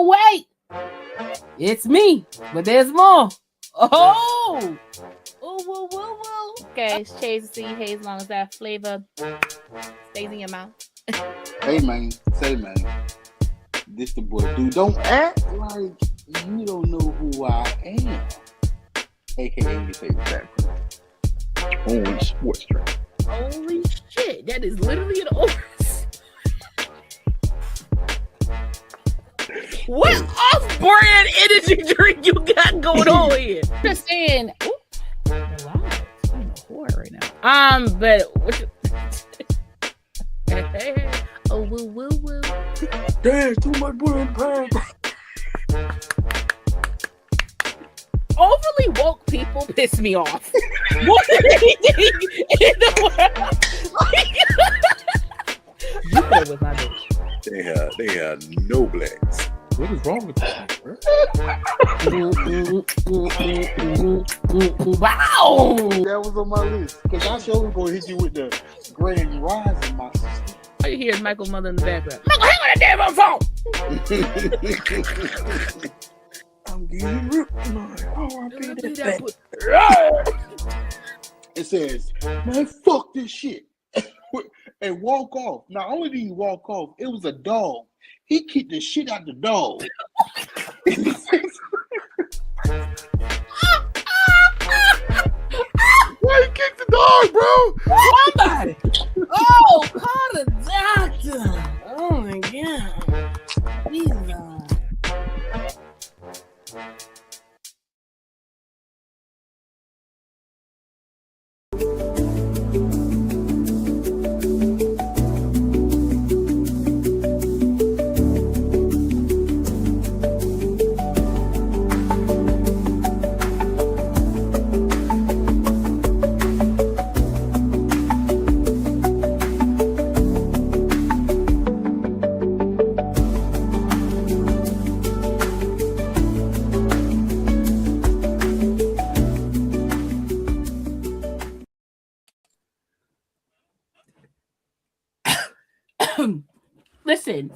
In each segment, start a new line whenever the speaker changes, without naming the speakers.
oh wait, it's me, but there's more. Oh, woo, woo, woo. Okay, shades of sea haze, as long as that flavor stays in your mouth.
Hey man, say man, this the boy. Dude, don't act like you don't know who I am. AKA your favorite rapper. Only sports drink.
Holy shit, that is literally an over. What off-brand energy drink you got going on here? Just saying. Ooh, wow, I'm a whore right now. But what? Oh, woo, woo, woo.
There's too much butter in the pan.
Overly woke people piss me off. More than anything in the world. You play with my bitch.
They have no blacks.
What is wrong with that?
Wow!
That was on my list. Because I sure was going to hit you with the grand rising, my sister.
All you hear is Michael's mother in the background. Michael, hang on that damn phone!
I'm getting ripped tonight. Oh, I feel that. It says, man, fuck this shit. And walk off. Not only did he walk off, it was a dog. He kicked the shit out the dog. Why you kick the dog, bro?
Somebody! Oh, call the doctor! Oh my god. Jesus. Listen,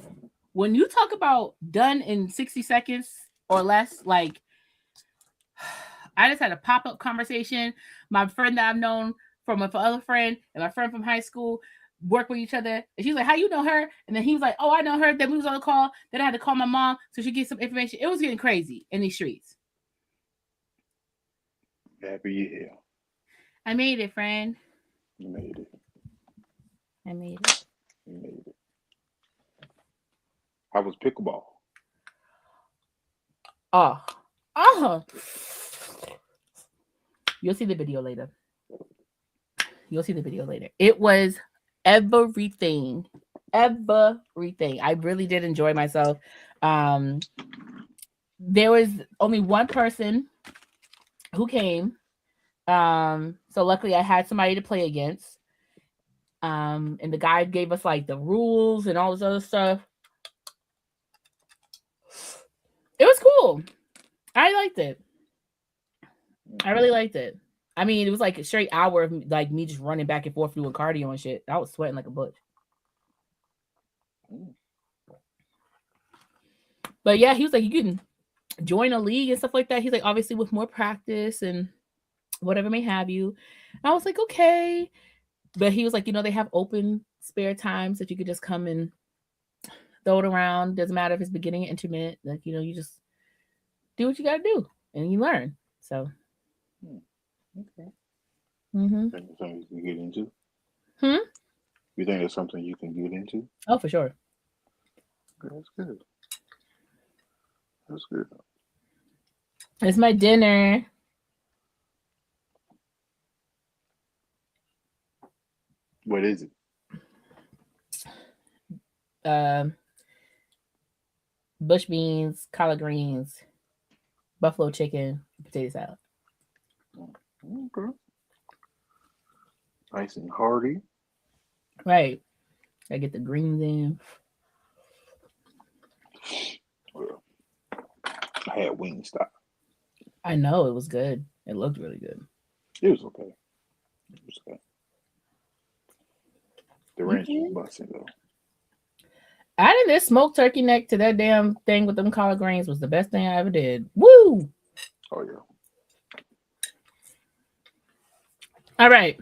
when you talk about done in 60 seconds or less, like I just had a pop-up conversation. My friend that I've known from a other friend and my friend from high school work with each other. And she's like, how you know her? And then he was like, oh, I know her. Then we was on the call. Then I had to call my mom so she get some information. It was getting crazy in these streets.
Happy you here.
I made it, friend.
You made it.
I made it.
You made it. How was pickleball?
You'll see the video later. It was everything. I really did enjoy myself. There was only one person who came. So luckily I had somebody to play against. And the guy gave us like the rules and all this other stuff. It was cool. I liked it. I really liked it. I mean, it was like a straight hour of like me just running back and forth doing cardio and shit. I was sweating like a butch. But yeah, he was like, you can join a league and stuff like that. He's like, obviously with more practice and whatever may have you. And I was like, okay. But he was like, they have open spare times that you could just come and throw it around. Doesn't matter if it's beginning or intermittent. Like, you just do what you got to do and you learn. So.
Okay.
Mm-hmm.
Think that's something you can get into? You think that's something you can get into?
Oh, for sure.
That's good. That's good.
It's my dinner.
What is
it? Bush beans, collard greens, buffalo chicken, potato salad.
Okay. Nice and hearty.
Right. I get the greens in.
Well, I had Wingstop.
I know, it was good. It looked really good.
It was okay. The ranch was busting though.
Adding this smoked turkey neck to that damn thing with them collard greens was the best thing I ever did. Woo!
Oh yeah.
All right.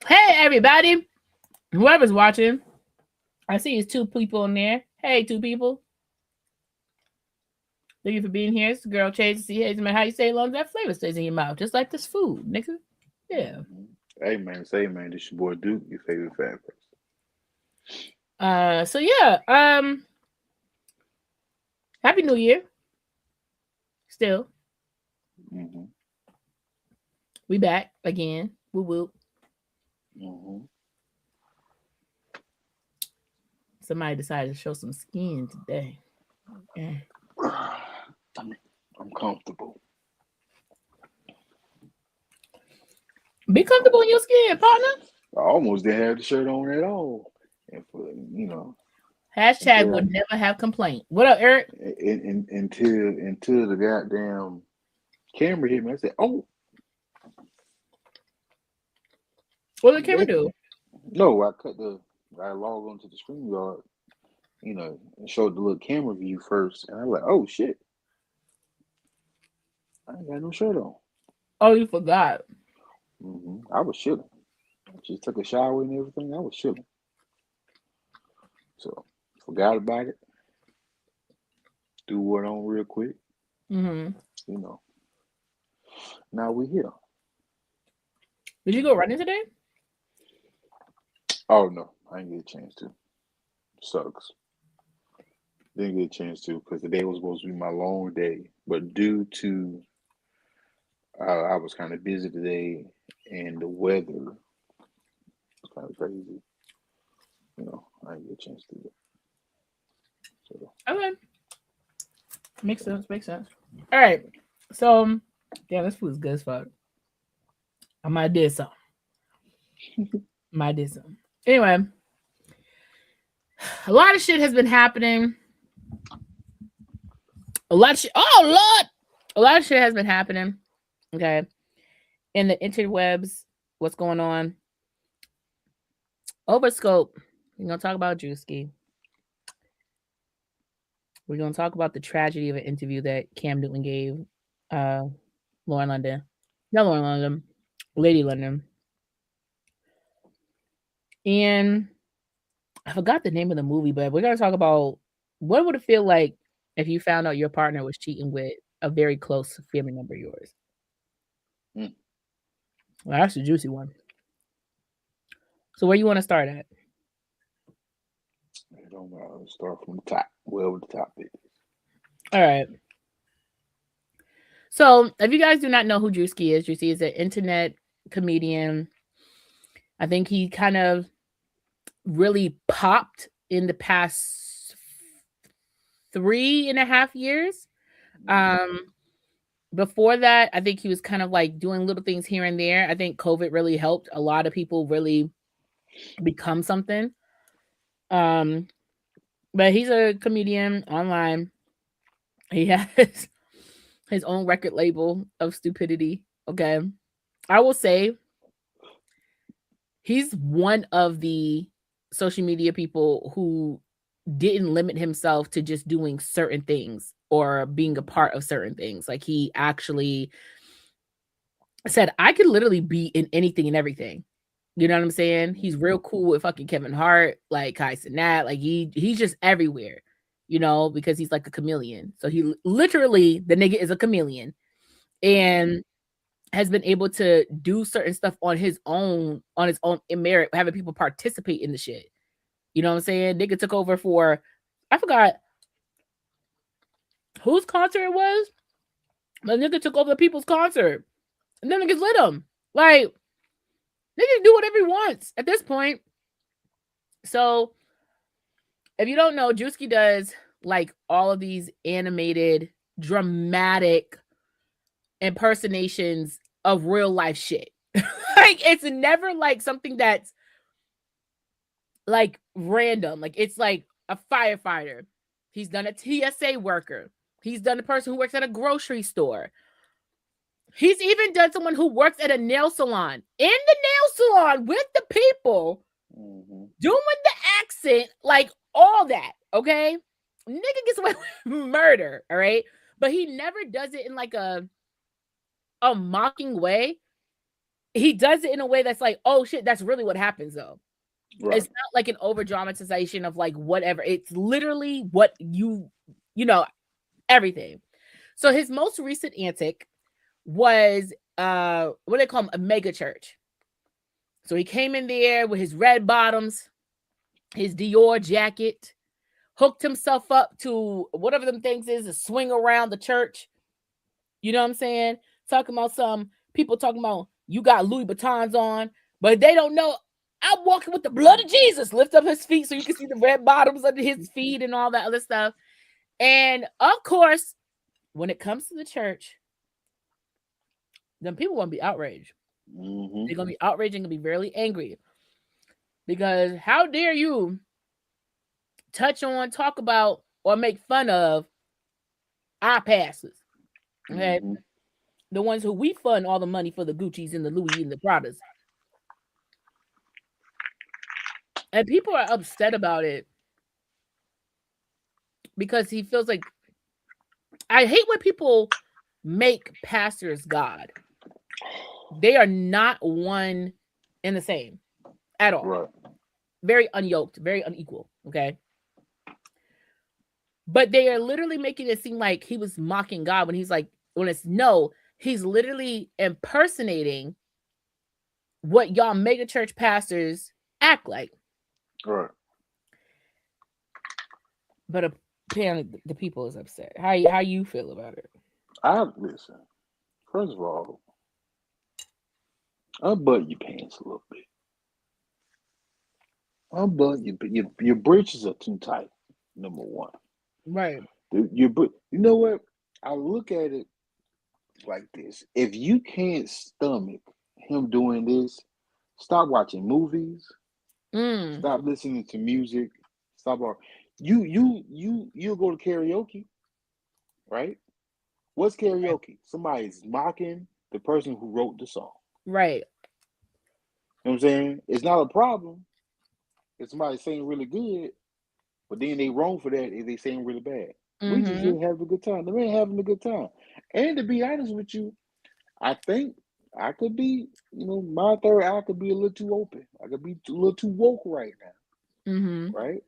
Hey, everybody. Whoever's watching, I see it's two people in there. Hey, two people. Thank you for being here. It's the girl Chase. See, hey, man, how you say it, long as that flavor stays in your mouth, just like this food, nigga. Yeah.
Hey man, say man, this your boy Duke, your favorite fat person.
So yeah. Happy New Year. Still.
Mm-hmm.
We back again. Woo woo.
Mm-hmm.
Somebody decided to show some skin today. Yeah.
I'm comfortable.
Be comfortable in your skin, partner.
I almost didn't have the shirt on at all. And for
Hashtag would never have complaint. What up, Eric?
Until the goddamn camera hit me, I said, "Oh,
what did the camera do?"
No, I logged onto the StreamYard, and showed the little camera view first, and I was like, "Oh shit, I ain't got no shirt on."
Oh, you forgot.
I was chilling. I just took a shower and everything. I was chilling, so forgot about it. Threw it on real quick. Now we here.
Did you go running today?
Oh no, I didn't get a chance to. Sucks. Didn't get a chance to because today was supposed to be my long day, but due to I was kind of busy today, and the weather was kind of crazy. I didn't get a chance to do it. So.
Okay. Makes sense. All right. So, damn, this food is good as fuck. I might did something. Anyway, a lot of shit has been happening. A lot of shit. Oh, Lord. A lot of shit has been happening. Okay. In the interwebs, what's going on? Overscope. We're going to talk about Druski. We're going to talk about the tragedy of an interview that Cam Newton gave Lauren London. Not Lauren London. Lady London. And I forgot the name of the movie, but we're going to talk about what would it feel like if you found out your partner was cheating with a very close family member of yours. Well, that's a juicy one. So where you want to start at?
I don't know. Start from the top. Wherever the top is.
All right. So if you guys do not know who Druski is an internet comedian. I think he kind of really popped in the past 3.5 years. Before that, I think he was kind of like doing little things here and there. I think COVID really helped a lot of people really become something. But he's a comedian online. He has his own record label of stupidity. Okay. I will say he's one of the social media people who didn't limit himself to just doing certain things or being a part of certain things. Like he actually said, I could literally be in anything and everything. You know what I'm saying? He's real cool with fucking Kevin Hart, like Kai Cenat. Like he's just everywhere, because he's like a chameleon. So he literally, the nigga is a chameleon and has been able to do certain stuff on his own in merit, having people participate in the shit. You know what I'm saying? Nigga took over for, I forgot whose concert it was. The nigga took over the people's concert. And then niggas lit him. Like, nigga do whatever he wants at this point. So, if you don't know, Druski does like all of these animated, dramatic impersonations of real life shit. Like, it's never like something that's like random. Like, it's like a firefighter. He's done a TSA worker. He's done a person who works at a grocery store. He's even done someone who works at a nail salon. In the nail salon with the people, doing the accent, like all that, okay? Nigga gets away with murder, all right? But he never does it in like a mocking way. He does it in a way that's like, oh shit, that's really what happens though.
Right.
It's not like an over dramatization of like whatever. It's literally what you know, everything. So his most recent antic was what do they call him? A mega church. So he came in there with his red bottoms, his Dior jacket, hooked himself up to whatever them things is to swing around the church. You know what I'm saying? Talking about some people talking about you got Louis Vuittons on, but they don't know I'm walking with the blood of Jesus. Lift up his feet so you can see the red bottoms under his feet and all that other stuff. And of course, when it comes to the church, then people gonna be outraged.
Mm-hmm.
They're gonna be outraged and gonna be very angry. Because how dare you touch on, talk about, or make fun of our pastors? Okay.
Mm-hmm.
The ones who we fund all the money for the Gucci's and the Louis and the Pradas. And people are upset about it because he feels like I hate when people make pastors God. They are not one and the same at all.
Right.
Very unyoked, very unequal. Okay. But they are literally making it seem like he was mocking God when he's like, when it's no, he's literally impersonating what y'all mega church pastors act like.
Right.
But apparently the people is upset. How you feel about it?
I listen. First of all, unbutton your pants a little bit. Unbutton your breeches are too tight. Number one.
Right.
You know what? I look at it like this. If you can't stomach him doing this, stop watching movies.
Mm.
Stop listening to music. Stop. You'll go to karaoke, right? What's karaoke? Somebody's mocking the person who wrote the song.
Right.
You know what I'm saying? It's not a problem if somebody's saying really good, but then they wrong for that if they saying really bad. We just
Mm-hmm.
here having a good time. The man having a good time. And to be honest with you, I think I could be, my third eye could be a little too open. I could be a little too woke right now,
Mm-hmm.
right?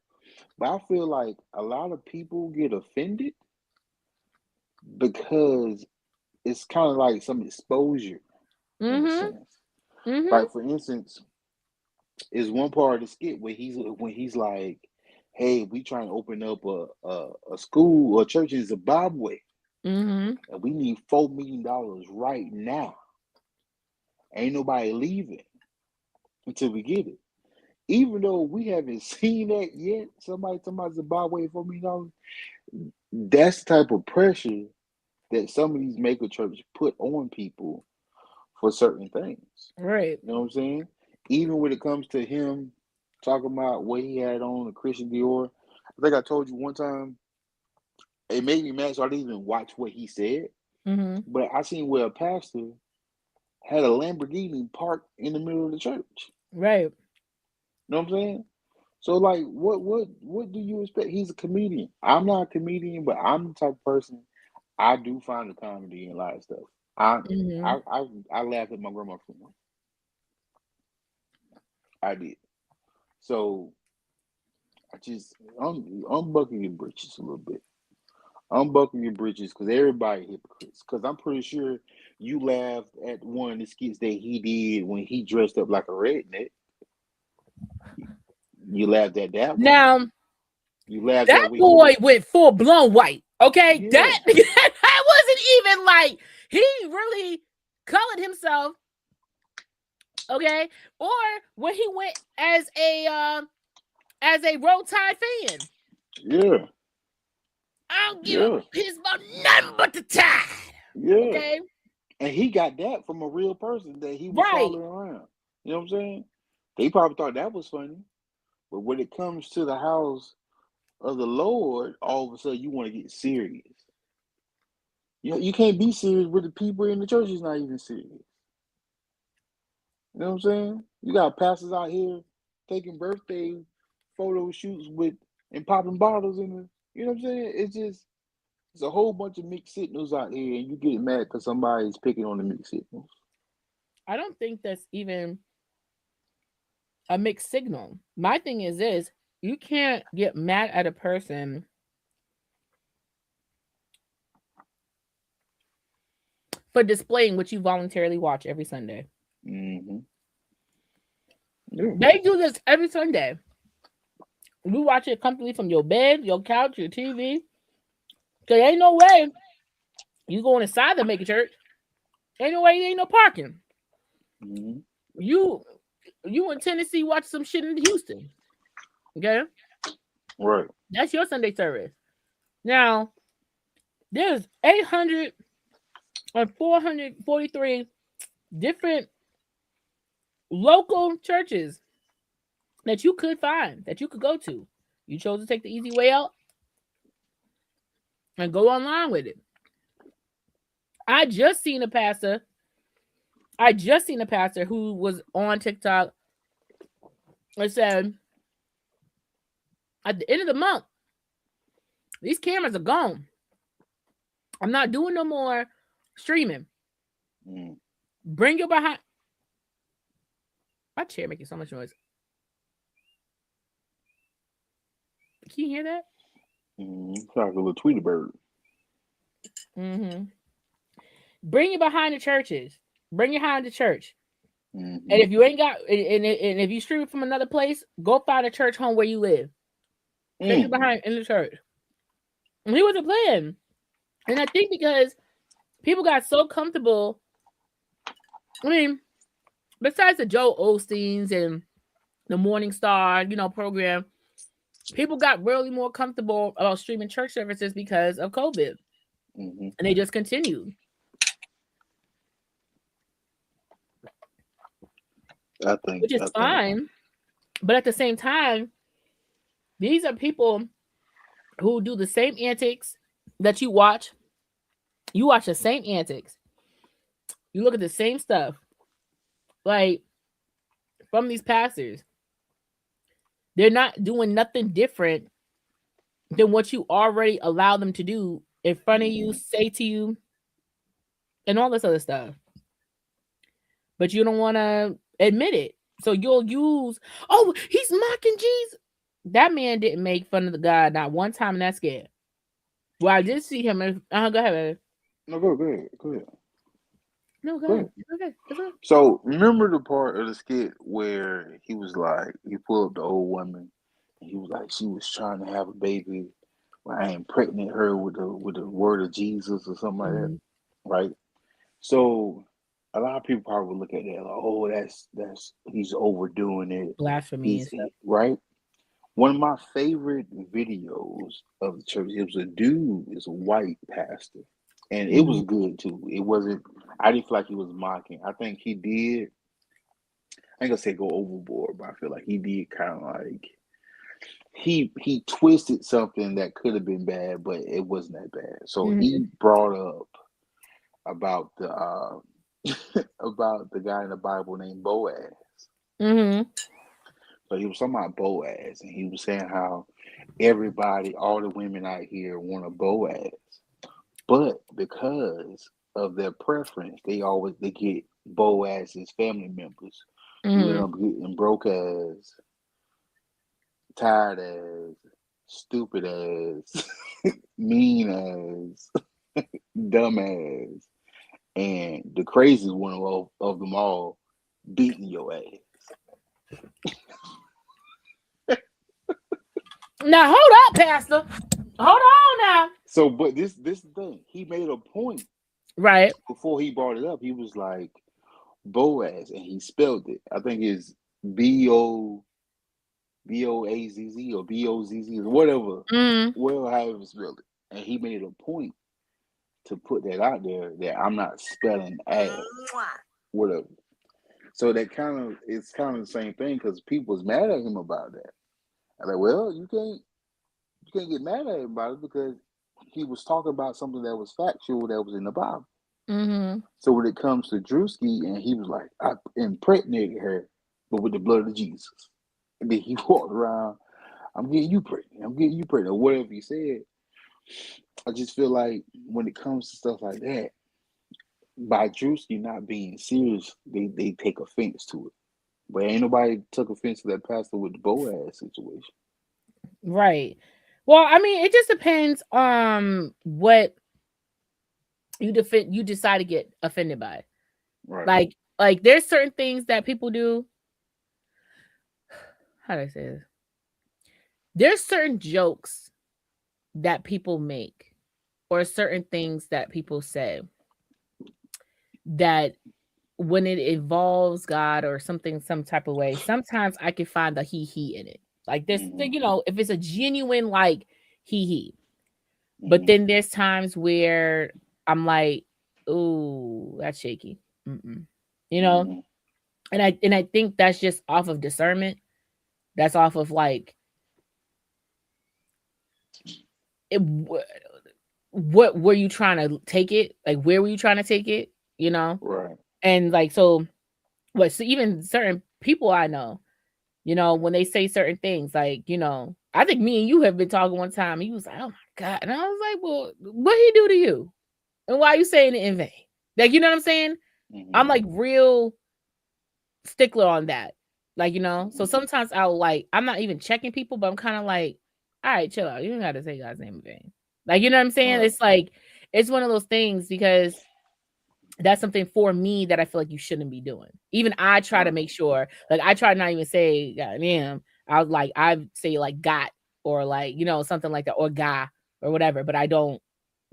But I feel like a lot of people get offended because it's kind of like some exposure in a
Mm-hmm.
sense.
Mm-hmm.
Like for instance, is one part of the skit where he's like, "Hey, we trying to open up a school or a church in Zimbabwe,
Mm-hmm.
and we need $4 million right now. Ain't nobody leaving until we get it." Even though we haven't seen that yet, somebody talking about Zimbabwe $4 million. That's the type of pressure that some of these mega churches put on people for certain things.
Right.
You know what I'm saying? Even when it comes to him talking about what he had on the Christian Dior, I think I told you one time it made me mad, so I didn't even watch what he said.
Mm-hmm.
But I seen where a pastor had a Lamborghini parked in the middle of the church.
Right.
You know what I'm saying? So like, what do you expect? He's a comedian. I'm not a comedian, but I'm the type of person I do find the comedy in a lot of stuff. I
Mm-hmm.
I laughed at my grandma for one. I did. So I just unbuckle your britches a little bit. Unbuckle your britches because everybody hypocrites. Because I'm pretty sure you laughed at one of the skits that he did when he dressed up like a redneck. You laughed at that one.
Now
You laughed
that
at when he
boy
was
went full blown white. Okay,
yeah.
that wasn't even like he really colored himself. Okay, or when he went as a Roll Tide fan.
Yeah.
I don't give a
Yeah.
piss about nothing but the tide.
Yeah.
Okay,
And he got that from a real person that he was
right.
following around. You know what I'm saying? They probably thought that was funny. But when it comes to the house of the Lord, all of a sudden you want to get serious. You can't be serious with the people in the church is not even serious. You know what I'm saying? You got pastors out here taking birthday photo shoots with and popping bottles in the. You know what I'm saying? It's a whole bunch of mixed signals out here, and you get mad because somebody's picking on the mixed signals.
I don't think that's even a mixed signal. My thing is this: you can't get mad at a person for displaying what you voluntarily watch every Sunday.
Mm-hmm.
They do this every Sunday. You watch it comfortably from your bed, your couch, your TV. So there ain't no way you going inside the mega church. Ain't no way there ain't no parking.
Mm-hmm.
You in Tennessee watch some shit in Houston. Okay?
Right.
That's your Sunday service. Now, there's 800 or 443 different local churches that you could find, that you could go to. You chose to take the easy way out and go online with it. I just seen a pastor who was on TikTok and said, at the end of the month, these cameras are gone. I'm not doing no more streaming.
Mm.
Bring your behind. My chair making so much noise. Can you hear that?
Mm-hmm. It's like a little Tweety bird.
Mm-hmm. Bring your behind the churches. Bring your behind the church.
Mm-hmm.
And if you ain't got, and if you stream from another place, go find a church home where you live. Take your behind in the church. And he wasn't playing. And I think because people got so comfortable. I mean, besides the Joe Osteens and the Morning Star, program, people got really more comfortable about streaming church services because of COVID.
Mm-hmm.
And they just continued. Which is fine. But at the same time, these are people who do the same antics that you watch. You watch the same antics. You look at the same stuff. Like, from these pastors. They're not doing nothing different than what you already allow them to do in front of you, say to you, and all this other stuff. But you don't want to admit it. So you'll use, oh, he's mocking Jesus. That man didn't make fun of the God not one time in that skit. Well, I did see him. Go ahead, baby.
No, go ahead.
No, go ahead. Okay.
So remember the part of the skit where he was like, he pulled up the old woman, and he was like, she was trying to have a baby, but I impregnate her with the word of Jesus or something like that, right? So a lot of people probably look at that like, oh, that's he's overdoing it,
blasphemy and stuff,
right? One of my favorite videos of the church, it was a dude, it's a white pastor. And it was good too. It wasn't, I didn't feel like he was mocking. I think he did, I ain't gonna say go overboard, but I feel like he did kind of like, he twisted something that could have been bad, but it wasn't that bad. So he brought up about the about the guy in the Bible named Boaz. So he was talking about Boaz, and he was saying how everybody, all the women out here want a Boaz. But because of their preference, they get Boaz's family members. You end up getting broke ass, tired ass, stupid ass, mean ass, dumb ass, and the craziest one of them all, beating your ass.
Now hold up, Pastor. Hold on now.
So, but this thing, he made a point.
Right.
Before he brought it up, he was like, Boaz, and he spelled it. I think it's Boazz or Bozz or whatever. Well, however you spelled it. And he made a point to put that out there that I'm not spelling ass, whatever. So that it's kind of the same thing because people was mad at him about that. I'm like, well, you can't get mad at him about it because he was talking about something that was factual that was in the Bible. So when it comes to Druski, and he was like, I impregnated her, but with the blood of Jesus. And then he walked around. I'm getting you pregnant. I'm getting you pregnant. Or whatever he said. I just feel like when it comes to stuff like that, by Druski not being serious, they take offense to it. But ain't nobody took offense to that pastor with the Boaz situation.
Right. Well, I mean, it just depends on what you decide to get offended by.
Right.
Like there's certain things that people do. How do I say this? There's certain jokes that people make or certain things that people say that when it involves God or something some type of way, sometimes I can find the he in it. Like this,
Mm-hmm.
if it's a genuine like he. But
Mm-hmm.
then there's times where I'm like, ooh, that's shaky. Mm-mm. You know?
Mm-hmm.
And I think that's just off of discernment. That's off of like it, what were you trying to take it? Like where were you trying to take it? You know?
Right.
And like so even certain people I know, when they say certain things, like, I think me and you have been talking one time. He was like, oh my God. And I was like, well, what he do to you? And why are you saying it in vain? Like, you know what I'm saying? I'm
Mm-hmm.
like real stickler on that. Like, so
Mm-hmm.
sometimes I'm not even checking people, but I'm kind of like, all right, chill out. You don't got to say God's name in vain. Like, you know what I'm saying?
Right.
It's like, it's one of those things because that's something for me that I feel like you shouldn't be doing. Even I try to
Right.
make sure, like, I try to not even say God damn. I say like got or like, something like that or guy or whatever, but I don't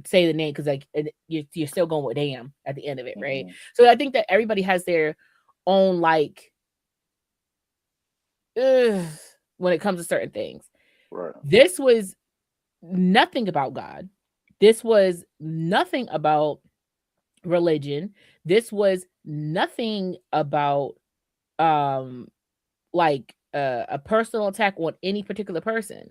say the name because like you're still going with damn at the end of it, right?
Mm-hmm.
So I think that everybody has their own like ugh, when it comes to certain things.
Right.
This was nothing about God. This was nothing about religion. This was nothing about um a personal attack on any particular person.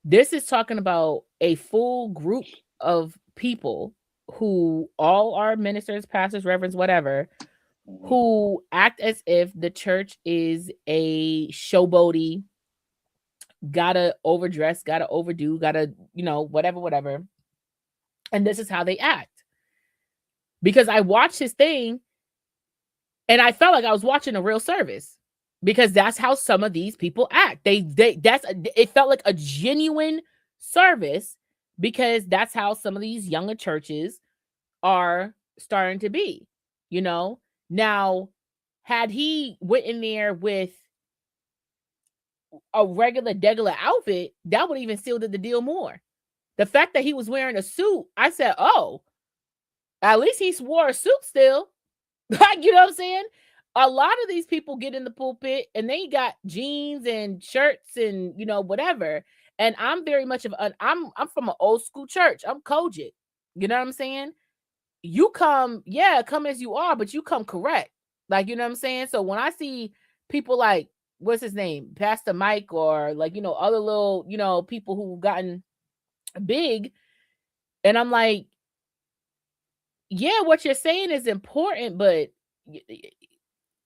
This is talking about a full group of people who all are ministers, pastors, reverends, whatever,
Mm-hmm.
who act as if the church is a showboaty, gotta overdress, gotta overdo, gotta, whatever, whatever. And this is how they act. Because I watched his thing and I felt like I was watching a real service because that's how some of these people act. It felt like a genuine service because that's how some of these younger churches are starting to be, you know? Now, had he went in there with a regular degular outfit, that would even seal the deal more. The fact that he was wearing a suit, I said, oh, at least he wore a suit still. Like, you know what I'm saying? A lot of these people get in the pulpit and they got jeans and shirts and whatever. And I'm very much of an I'm from an old school church. I'm Kojic. You know what I'm saying? You come as you are, but you come correct. Like, you know what I'm saying? So when I see people like what's his name, Pastor Mike, or like other little people who've gotten big, and I'm like, yeah, what you're saying is important, but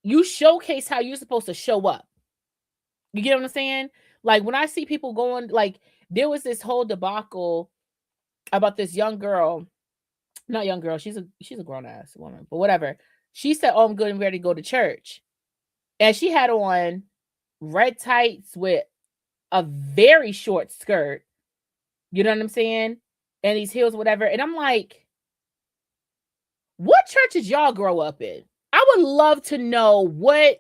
you showcase how you're supposed to show up. You get what I'm saying? Like when I see people going, like there was this whole debacle about this young girl, not young girl, she's a grown ass woman, but whatever. She said, "Oh, I'm good and ready to go to church," and she had on red tights with a very short skirt. You know what I'm saying? And these heels, whatever. And I'm like, what churches y'all grow up in? I would love to know what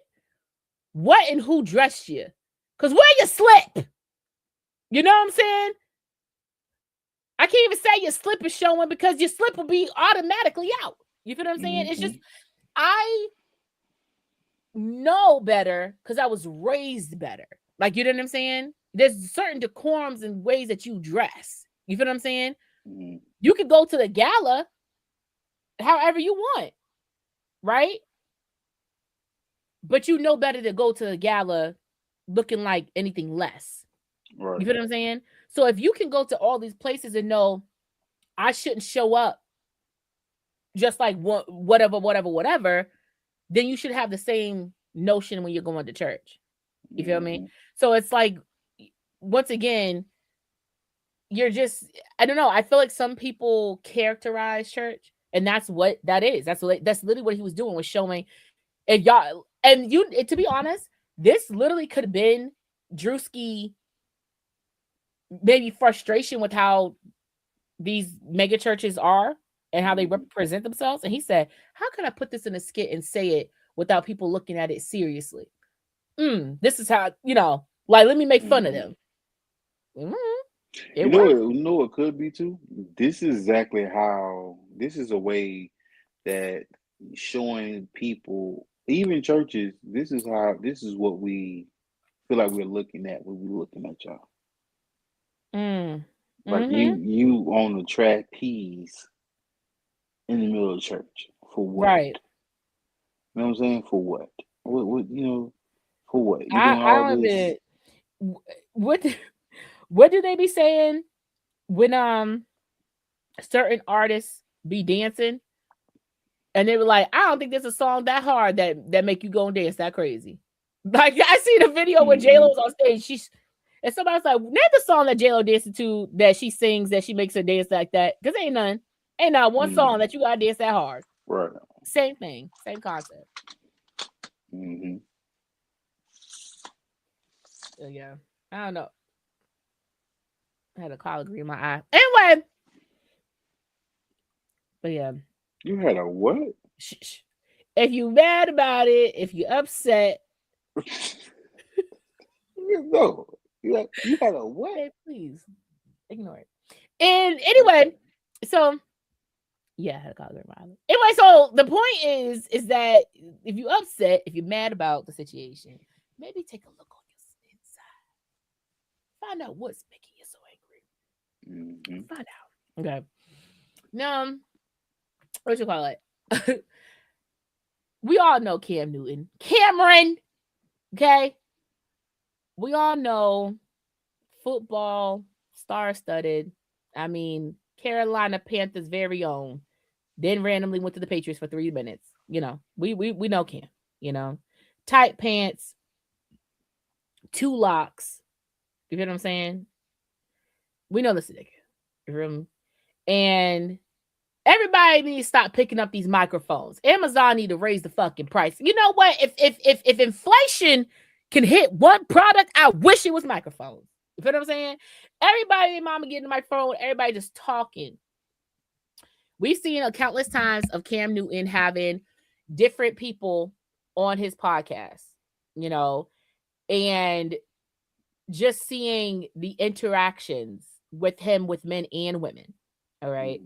and who dressed you. Because where you slip? You know what I'm saying? I can't even say your slip is showing because your slip will be automatically out. You feel what I'm saying? It's
Mm-hmm.
just, I know better because I was raised better. Like, you know what I'm saying? There's certain decorums and ways that you dress. You feel what I'm saying?
Mm-hmm.
You could go to the gala however you want, right? But you know better to go to the gala looking like anything less.
Right.
You feel what I'm saying? So if you can go to all these places and know I shouldn't show up just like whatever, whatever, whatever, then you should have the same notion when you're going to church. You feel me?
Mm-hmm.
So it's like once again, you're just, I don't know. I feel like some people characterize church, and that's what that is. That's literally what he was doing, was showing. And y'all, and you, to be honest, this literally could have been Druski, maybe frustration with how these mega churches are and how they represent themselves. And he said, how can I put this in a skit and say it without people looking at it seriously? This is how, like, let me make fun of them. It worked.
You know what could be too? This is exactly how, this is a way that showing people, even churches, this is what we feel like we're looking at when we're looking at y'all. Like you on the trapeze in the middle of church for what?
Right.
You know what I'm saying? For what? What for what? You doing
I
all
don't
this?
even, what do they be saying when certain artists be dancing and they were like, I don't think there's a song that hard that make you go and dance that crazy. Like, I seen a video where J-Lo was on stage. And somebody's like, name the song that J-Lo dances to, that she sings, that she makes her dance like that. Because ain't none. Ain't not one song that you gotta dance that hard.
Right.
Same thing. Same concept. So yeah. I don't know. I had a collard green in my eye. Anyway. But yeah.
You had a what?
Shh. If you mad about it, if you upset.
No. You had a what?
Okay, please. Ignore it. And anyway, so yeah, I had a collard green in my eye. Anyway, so the point is that if you upset, if you're mad about the situation, maybe take a look on your inside. Find out what's making you so angry. Find out. Okay. Now, what you call it? We all know Cam Newton. Cameron. Okay. We all know football, star-studded. I mean, Carolina Panthers' very own. Then randomly went to the Patriots for 3 minutes. We know Cam. Tight pants, 2 locks. You get what I'm saying? We know this nigga. You feel me? And everybody needs to stop picking up these microphones. Amazon need to raise the fucking price. You know what? If inflation can hit one product, I wish it was microphones. You feel what I'm saying? Everybody and mama getting the microphone, everybody just talking. We've seen countless times of Cam Newton having different people on his podcast, and just seeing the interactions with him with men and women. All right.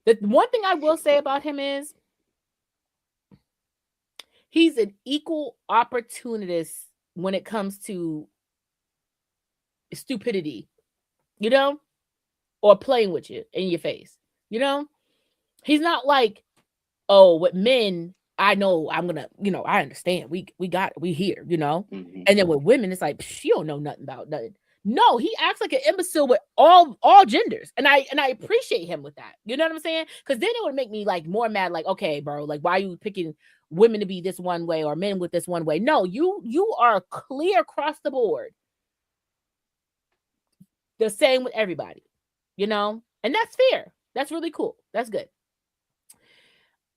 The one thing I will say about him is he's an equal opportunist when it comes to stupidity, or playing with you in your face. He's not like, oh, with men, I know I'm gonna, I understand. We here, And then with women, it's like, you don't know nothing about nothing. No, he acts like an imbecile with all genders. And I appreciate him with that. You know what I'm saying? Because then it would make me like more mad, like, okay, bro, like, why are you picking women to be this one way or men with this one way? No, you are clear across the board. The same with everybody, and that's fair. That's really cool. That's good.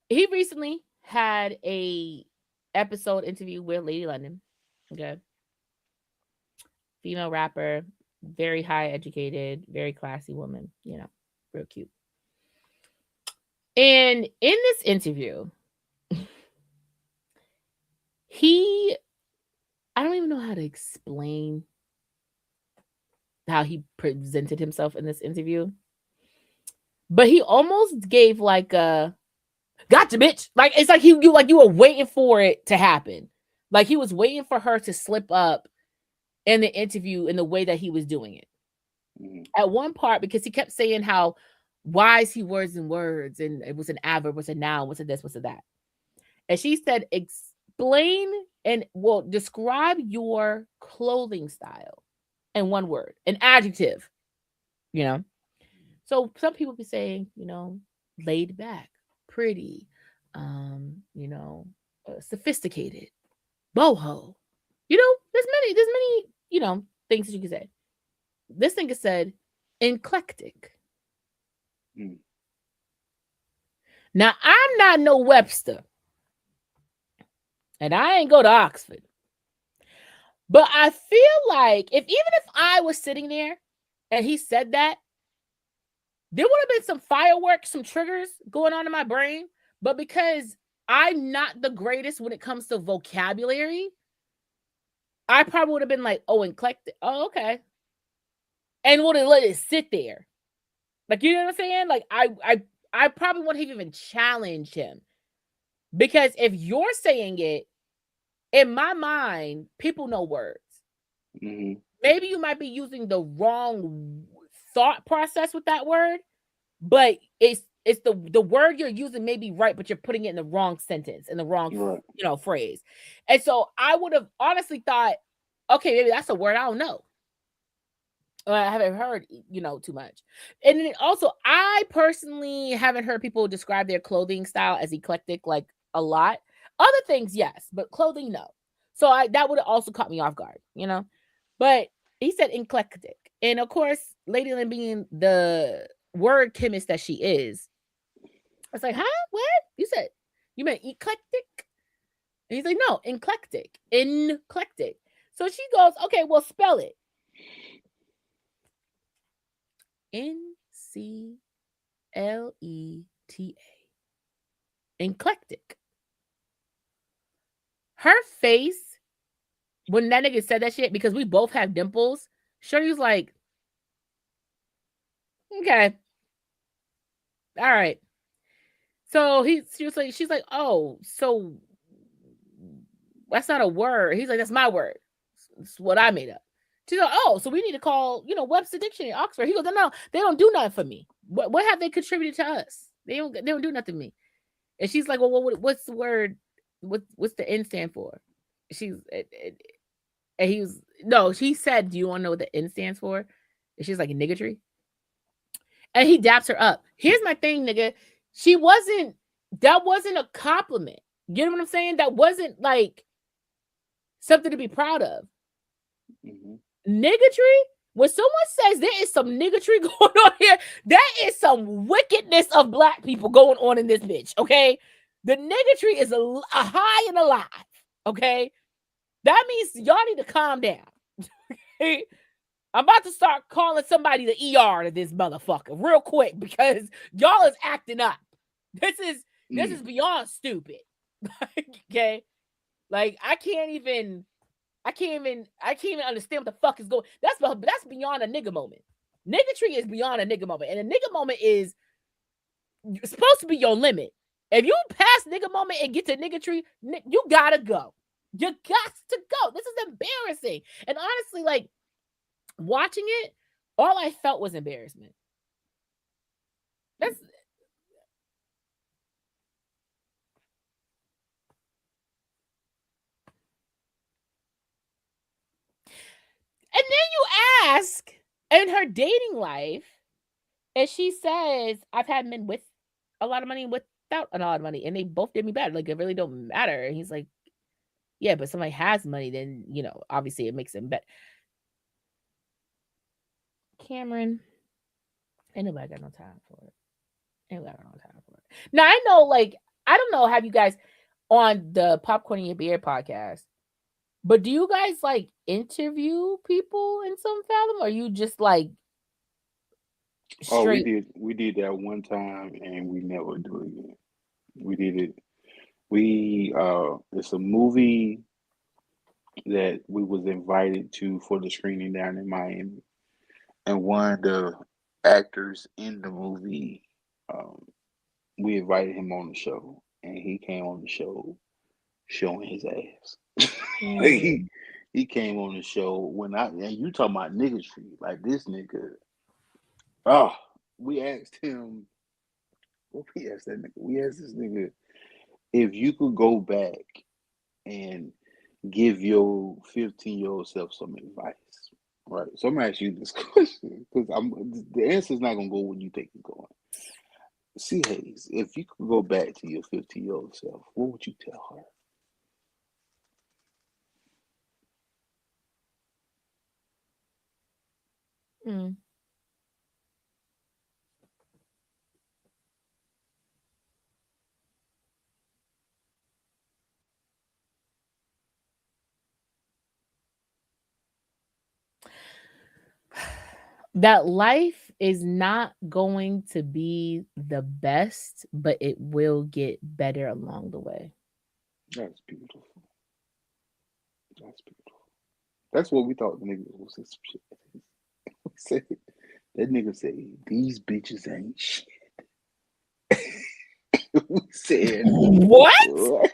He recently had a episode interview with Lady London. Okay. Female rapper, very high educated, very classy woman, real cute. And in this interview, I don't even know how to explain how he presented himself in this interview, but he almost gave like a gotcha, bitch. Like, it's like you were waiting for it to happen. Like, he was waiting for her to slip up in the interview in the way that he was doing it. At one part, because he kept saying how wise he was in words, and it was an adverb, was a noun, was a this, was a that. And she said, explain and describe your clothing style in one word, an adjective, So some people be saying, laid back, pretty, sophisticated, boho. There's many, things that you can say. This thing is said eclectic.
Mm.
Now, I'm not no Webster, and I ain't go to Oxford. But I feel like even if I was sitting there and he said that, there would have been some fireworks, some triggers going on in my brain. But because I'm not the greatest when it comes to vocabulary, I probably would have been like, oh, eclectic. Oh, okay. And would have let it sit there. Like, you know what I'm saying? Like, I probably wouldn't have even challenged him. Because if you're saying it, in my mind, people know words.
Mm-hmm.
Maybe you might be using the wrong thought process with that word, but it's the word you're using may be right, but you're putting it in the wrong sentence, in the wrong
Right.
phrase. And so I would have honestly thought, okay, maybe that's a word I don't know. Or I haven't heard, too much. And then also, I personally haven't heard people describe their clothing style as eclectic like a lot. Other things, yes, but clothing, no. So that would have also caught me off guard, But he said eclectic. And of course, Lady Lynn being the word chemist that she is, I was like, huh? What? You meant eclectic? And he's like, no, eclectic. Eclectic. So she goes, okay, well, spell it. Ncleta. Eclectic. Her face, when that nigga said that shit, because we both have dimples, Shorty's like, okay. All right. So she's like, oh, so that's not a word. He's like, that's my word. It's what I made up. She's like, oh, so we need to call, Webster Dictionary, Oxford. He goes, no, they don't do nothing for me. What have they contributed to us? They don't do nothing to me. And she's like, well, what's the word? What's the N stand for? And he was, no, she said, do you want to know what the N stands for? And she's like, niggatry. And he daps her up. Here's my thing, nigga. That wasn't a compliment. You know what I'm saying? That wasn't like something to be proud of.
Mm-hmm.
Niggatry? When someone says there is some niggatry going on here, that is some wickedness of black people going on in this bitch, okay? The niggatry is a high and alive, okay? That means y'all need to calm down. Okay? I'm about to start calling somebody the ER to this motherfucker real quick because y'all is acting up. This is beyond stupid. Okay? Like I can't even understand what the fuck is going. That's beyond a nigga moment. Niggatry is beyond a nigga moment. And a nigga moment is supposed to be your limit. If you pass nigga moment and get to niggatry, you gotta go. You got to go. This is embarrassing. And honestly, like watching it, all I felt was embarrassment. And then you ask in her dating life, and she says, I've had men with a lot of money and without a lot of money, and they both did me bad. Like, it really don't matter. And he's like, yeah, but somebody has money, then, obviously it makes them better. Cameron, ain't nobody got no time for it. Now, I know, like, I don't know, have you guys on the Popcorn in Your Beard podcast, but do you guys, like, interview people in some fathom, or you just, like, straight?
Oh, we did that one time, and we never do it again. We did it. It's a movie that we was invited to for the screening down in Miami, and one of the actors in the movie, we invited him on the show, and he came on the show showing his ass. He came on the show and you talking about niggatry, like this nigga. Oh, we asked him. What we asked that nigga? We asked this nigga if you could go back and give your 15-year-old self some advice. Right. So I'm gonna ask you this question because the answer is not gonna go when you think it's going. See, Hayes, if you could go back to your 15-year-old self, what would you tell her?
Mm. That life is not going to be the best, but it will get better along the way.
That's beautiful. That's beautiful. That's what we thought the nigga was some shit. We said, that nigga said, these bitches ain't shit. We said,
What?
what?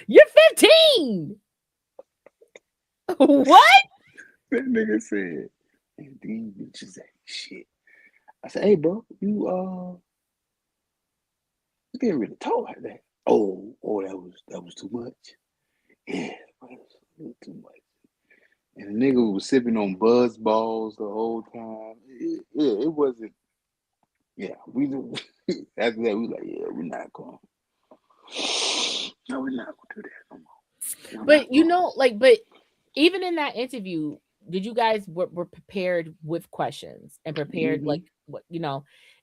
You're 15. What?
That nigga said, and these bitches ain't shit. I said, hey, bro, you can't really talk like that. Oh, that was too much. Yeah, that was a little too much. And the nigga was sipping on Buzz Balls the whole time. It wasn't. Yeah, we after that we like, yeah, we're not going. No, we're not gonna do that no more. We're not
But
going.
but even in that interview, did you guys were prepared with questions and prepared
Mm-hmm.
like what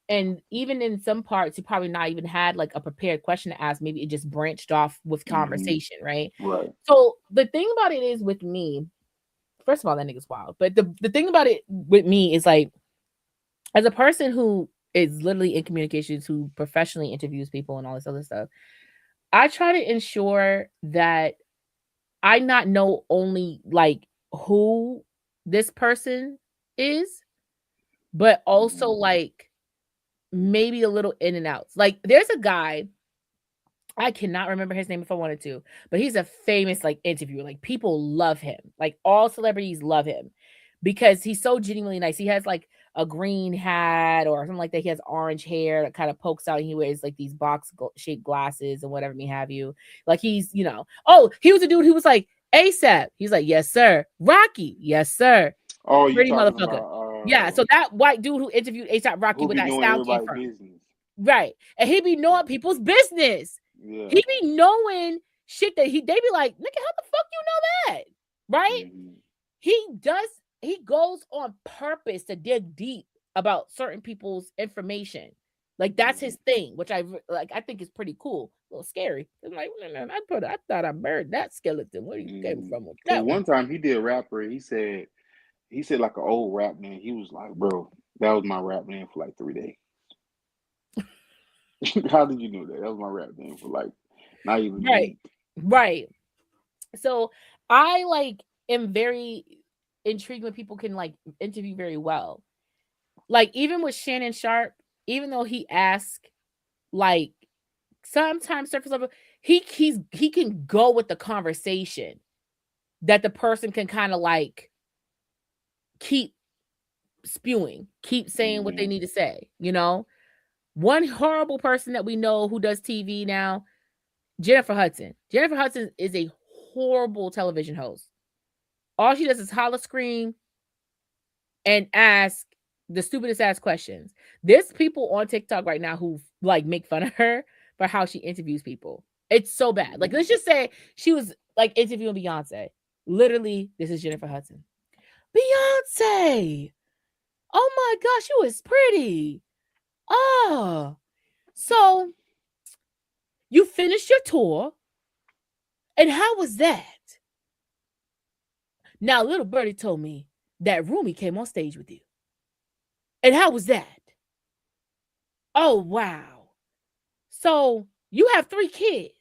and even in some parts you probably not even had like a prepared question to ask. Maybe it just branched off with
Mm-hmm.
conversation, right?
Right.
So the thing about it is with me, first of all, that nigga's wild. But the thing about it with me is like, as a person who is literally in communications, who professionally interviews people and all this other stuff, I try to ensure that I not know only like who this person is, but also
Mm-hmm.
like maybe a little in and outs. Like there's a guy, I cannot remember his name if I wanted to, but he's a famous like interviewer. Like people love him. Like all celebrities love him because he's so genuinely nice. He has like a green hat or something like that. He has orange hair that kind of pokes out. And he wears like these shaped glasses and whatever may have you. Like he's, oh, he was a dude who was like ASAP. He's like, yes, sir. Rocky, yes, sir.
Oh, you
Pretty
talking
motherfucker.
about
Yeah. So that white dude who interviewed ASAP Rocky
who
with
be
that
knowing
style came
everybody's
from.
business?
Right. And he be knowing people's business.
Yeah.
He be knowing shit that they be like, nigga, how the fuck you know that? Right?
Mm-hmm.
He goes on purpose to dig deep about certain people's information. Like that's
Mm-hmm.
his thing, which I think is pretty cool. A little scary. I'm like, I thought I buried that skeleton. Where you came
Mm-hmm.
from with
Cause
that one?
one time he did a rapper. He said like an old rap name. He was like, bro, that was my rap name for like 3 days. How did you know that? That was my rap name for like not even a
Right.
week.
Right. So I like am very intrigued when people can like interview very well. Like even with Shannon Sharp, even though he asked like sometimes surface level, he can go with the conversation that the person can kind of like keep spewing, keep saying what they
Mm-hmm.
need to say, One horrible person that we know who does TV now, Jennifer Hudson. Jennifer Hudson is a horrible television host. All she does is holler, scream, and ask the stupidest ass questions. There's people on TikTok right now who like make fun of her for how she interviews people. It's so bad. Like, let's just say she was like interviewing Beyonce. Literally, this is Jennifer Hudson. Beyonce. Oh my gosh, you was pretty. Oh, so you finished your tour, and how was that? Now, little birdie told me that Rumi came on stage with you, and how was that? Oh wow. So you have 3 kids.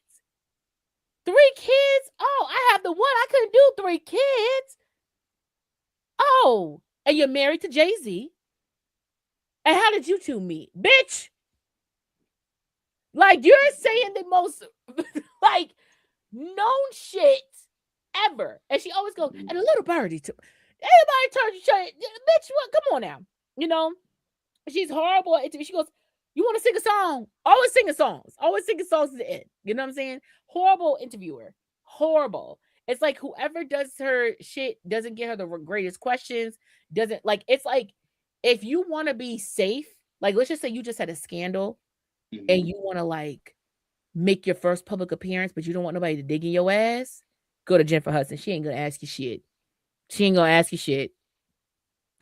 3 kids? Oh, I have the one. I couldn't do 3 kids. Oh, and you're married to Jay-Z. And how did you two meet? Bitch. Like you're saying the most like known shit ever. And she always goes, and a little birdie too. Anybody turns you, bitch, what? Come on now. You know, she's horrible at interview. She goes, you want to sing a song? Always singing songs. Always singing songs to the end. You know what I'm saying? Horrible interviewer. Horrible. It's like whoever does her shit doesn't get her the greatest questions. Doesn't like it's like if you want to be safe, like let's just say you just had a scandal and
Mm-hmm.
you want to like make your first public appearance, but you don't want nobody to dig in your ass, go to Jennifer Hudson. She ain't gonna ask you shit. She ain't gonna ask you shit.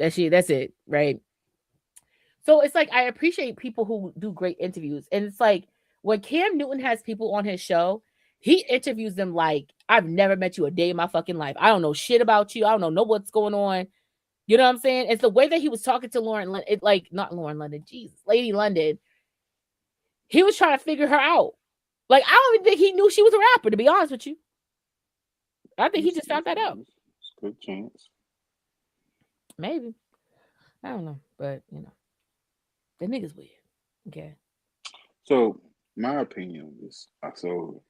That's it, right? So it's like I appreciate people who do great interviews. And it's like when Cam Newton has people on his show, he interviews them like I've never met you a day in my fucking life. I don't know shit about you. I don't know what's going on. You know what I'm saying? It's the way that he was talking to like not Lauren London, Jesus, Lady London. He was trying to figure her out. Like I don't even think he knew she was a rapper. To be honest with you, I think he just found that out.
It's a good chance.
Maybe I don't know, but the nigga's weird. Okay,
So my opinion on this. So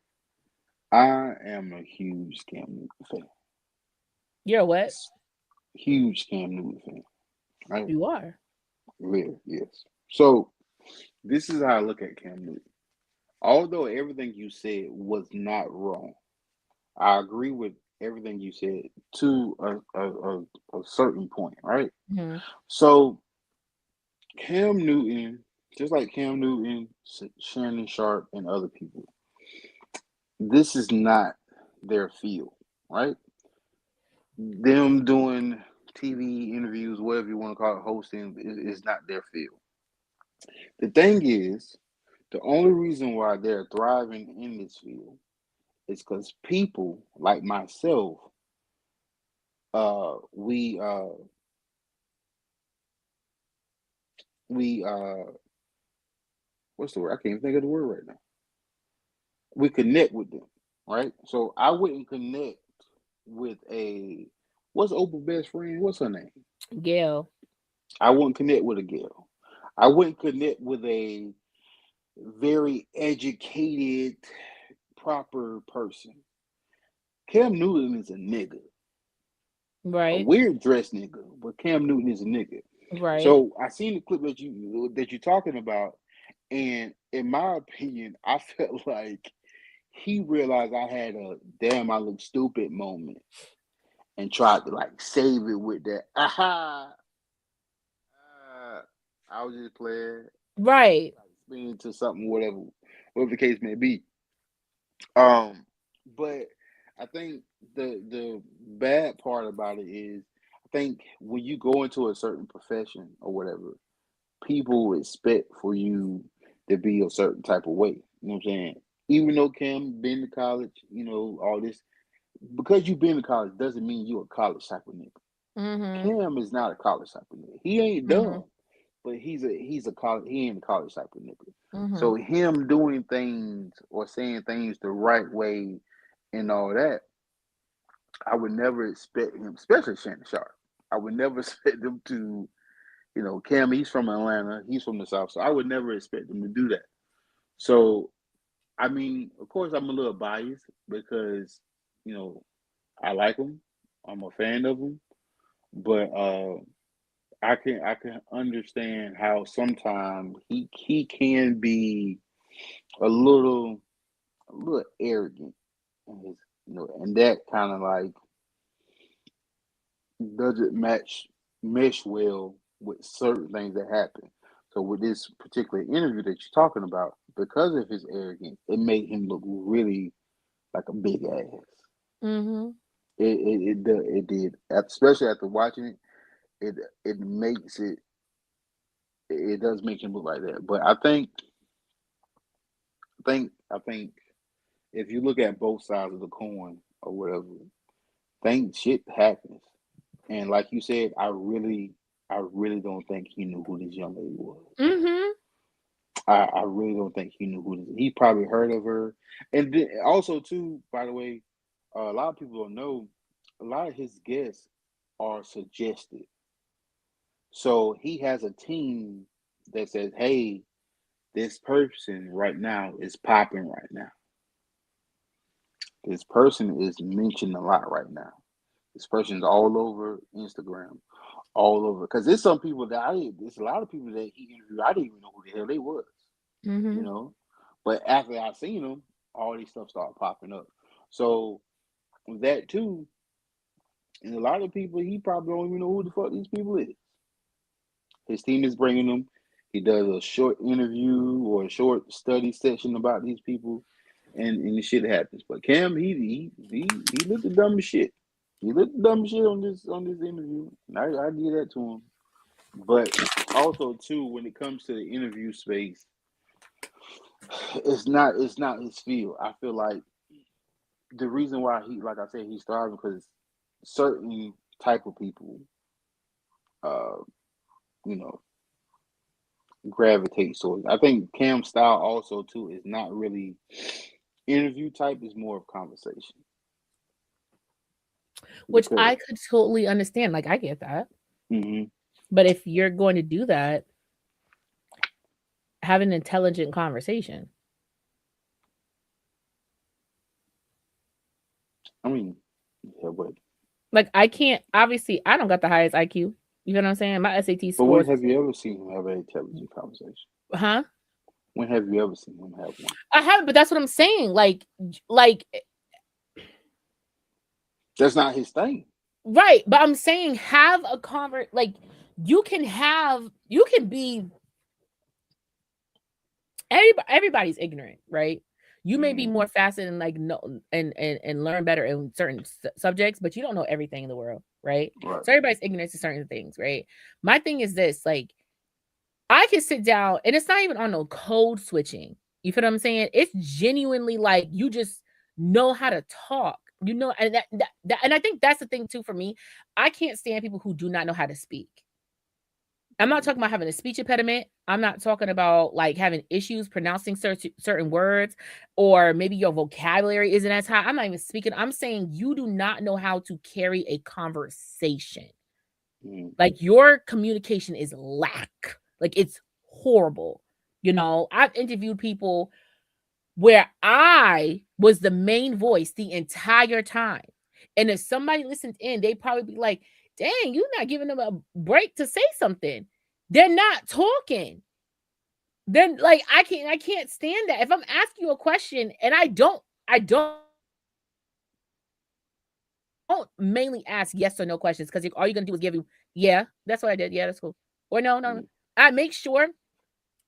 I am a huge Cam Newton fan.
you're a what?
Huge Cam Newton fan. Right?
You are.
Really, yes. So this is how I look at Cam Newton. Although everything you said was not wrong, I agree with everything you said to a certain point, right?
Mm-hmm.
So Cam Newton, just like Cam Newton, Shannon Sharp, and other people, this is not their field, right? Them doing TV interviews, whatever you want to call it, hosting, is not their field. The thing is, the only reason why they're thriving in this field is because people like myself, we we what's the word? I can't even think of the word right now. We connect with them, right? So I wouldn't connect with a what's Oprah's best friend? What's her name?
Gail.
I wouldn't connect with a girl. I wouldn't connect with a very educated, proper person. Cam Newton is a nigga, a
Right.
weird dressed nigga, but Cam Newton is a nigga.
Right.
So I seen the clip that you're talking about, and in my opinion, I felt like he realized I had a damn I look stupid moment and tried to like save it with that I was just playing,
Right.
like spinning to something, whatever the case may be. Um, but I think the bad part about it is I think when you go into a certain profession or whatever, people expect for you to be a certain type of way. You know what I'm saying? Even though Cam been to college, all this, because you've been to college doesn't mean you're a college type of nigga.
Mhm.
Cam is not a college type of nigga. He ain't
Mhm.
dumb, but he's a college he ain't a college type of nigga.
Mhm.
So him doing things or saying things the right way and all that, I would never expect him, especially Shannon Sharp. I would never expect them to, Cam. He's from Atlanta. He's from the South, so I would never expect them to do that. So I mean, of course, I'm a little biased because you know I like him. I'm a fan of him, but I can understand how sometimes he can be a little arrogant, and and that kind of like doesn't mesh well with certain things that happen. So with this particular interview that you're talking about, because of his arrogance, it made him look really like a big ass.
Mhm.
It did, especially after watching it. It it makes it does make him look like that. But I think if you look at both sides of the coin or whatever, think shit happens. And like you said, I really don't think he knew who this young lady was.
Mhm.
I really don't think he knew who this. He probably heard of her, and then also too. By the way, a lot of people don't know. A lot of his guests are suggested, so he has a team that says, "Hey, this person right now is popping right now. This person is mentioned a lot right now. This person's all over Instagram, all over. Because there's some people that there's a lot of people that he interviewed. I didn't even know who the hell they was, you
Mhm.
know. But after I seen them, all these stuff started popping up. So that too, and a lot of people he probably don't even know who the fuck these people is. His team is bringing them. He does a short interview or a short study session about these people, and the shit happens. But Cam, he looked the dumb as shit. He looked dumb shit on this interview. I give that to him. But also too, when it comes to the interview space, it's not his field. I feel like the reason why like I said, he's thriving because certain type of people, uh, you know, gravitate towards. I think Cam's style also too is not really interview type; is more of conversation.
Which
Because
I could totally understand. Like, I get that.
mm-hmm.
But if you're going to do that, have an intelligent conversation.
I mean, yeah, but
Like, I can't, obviously, I don't got the highest IQ. You know what I'm saying? My SAT
when
scores,
have you ever seen him have an intelligent conversation?
huh?
When have you ever seen him have one?
I haven't, but that's what I'm saying. Like,
That's not his thing.
right. But I'm saying have a like, you can be, everybody's ignorant, right? You may be more faster and like know and learn better in certain subjects, but you don't know everything in the world, right?
Right.
So everybody's ignorant to certain things, right? My thing is this, like, I can sit down and it's not even on no code switching. You feel what I'm saying? It's genuinely like you just know how to talk. You know, and and I think that's the thing too for me. I can't stand people who do not know how to speak. I'm not talking about having a speech impediment. I'm not talking about like having issues pronouncing certain words, or maybe your vocabulary isn't as high. I'm not even speaking. I'm saying you do not know how to carry a conversation. Like, your communication is lack. Like, it's horrible. You know, I've interviewed people where I was the main voice the entire time. And if somebody listened in, they'd probably be like, dang, you're not giving them a break to say something. They're not talking. Then like I can't stand that. If I'm asking you a question and I don't mainly ask yes or no questions, because all you're gonna do is give you, yeah, that's what I did. Yeah, that's cool. Or no, no, no. I make sure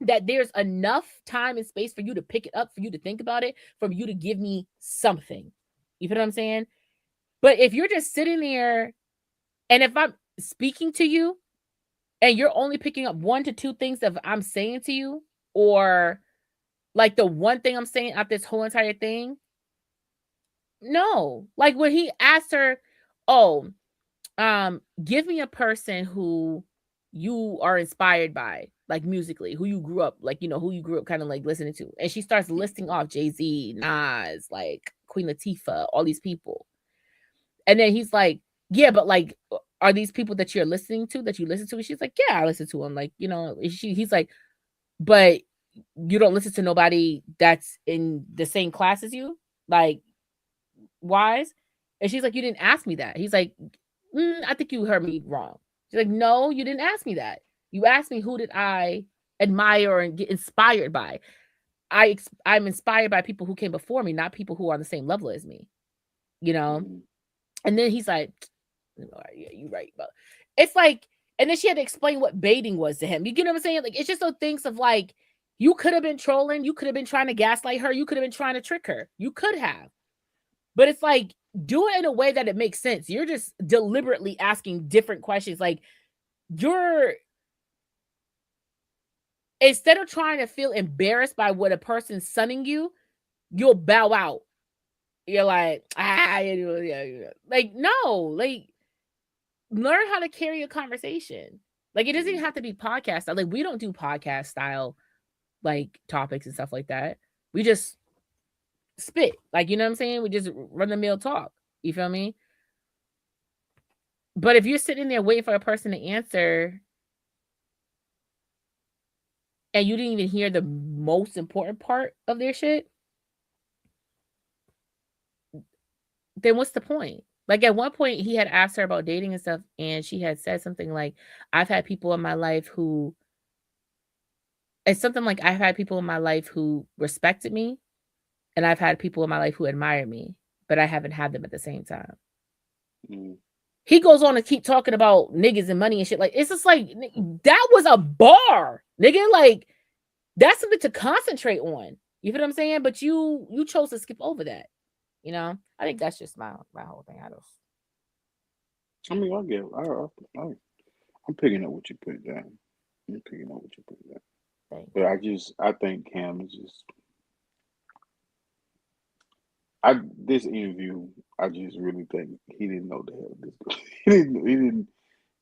that there's enough time and space for you to pick it up, for you to think about it, for you to give me something. You feel what I'm saying? But if you're just sitting there and if I'm speaking to you and you're only picking up 1 to 2 things that I'm saying to you, or like the one thing I'm saying out this whole entire thing, no. Like when he asked her, oh, give me a person who you are inspired by, like musically, who you grew up, like, you know, who you grew up kind of like listening to. And she starts listing off Jay-Z, Nas, like Queen Latifah, all these people. And then he's like, yeah, but like, are these people that you're listening to, that you listen to? And she's like, yeah, I listen to them. Like, you know, he's like, but you don't listen to nobody that's in the same class as you, like wise. And she's like, you didn't ask me that. He's like, I think you heard me wrong. She's like, no, you didn't ask me that. You asked me who did I admire and get inspired by. I'm inspired by people who came before me, not people who are on the same level as me, you know? And then he's like, yeah, you're right. But it's like, and then she had to explain what baiting was to him. You get what I'm saying? Like, it's just those things of like, you could have been trolling. You could have been trying to gaslight her. You could have been trying to trick her. You could have. But it's like, do it in a way that it makes sense. You're just deliberately asking different questions. Like, instead of trying to feel embarrassed by what a person's sunning you, you'll bow out. You're like, yeah. Like, no, like, learn how to carry a conversation. Like, it doesn't even have to be podcast style. Like, we don't do podcast style, like, topics and stuff like that. We just spit. Like, you know what I'm saying? We just run the mill talk. You feel me? But if you're sitting there waiting for a person to answer and you didn't even hear the most important part of their shit, then what's the point? Like, at one point, he had asked her about dating and stuff, and she had said something like, I've had people in my life who respected me, and I've had people in my life who admire me, but I haven't had them at the same time. He goes on to keep talking about niggas and money and shit. Like, it's just like, that was a bar, nigga. Like, that's something to concentrate on. You feel what I'm saying? But you chose to skip over that. You know, I think that's just my whole thing.
I mean, I get. I'm picking up what you put down. I'm picking up what you put down.
Thank
But
you.
I think Cam is just. I this interview. I just really think he didn't know the hell this girl.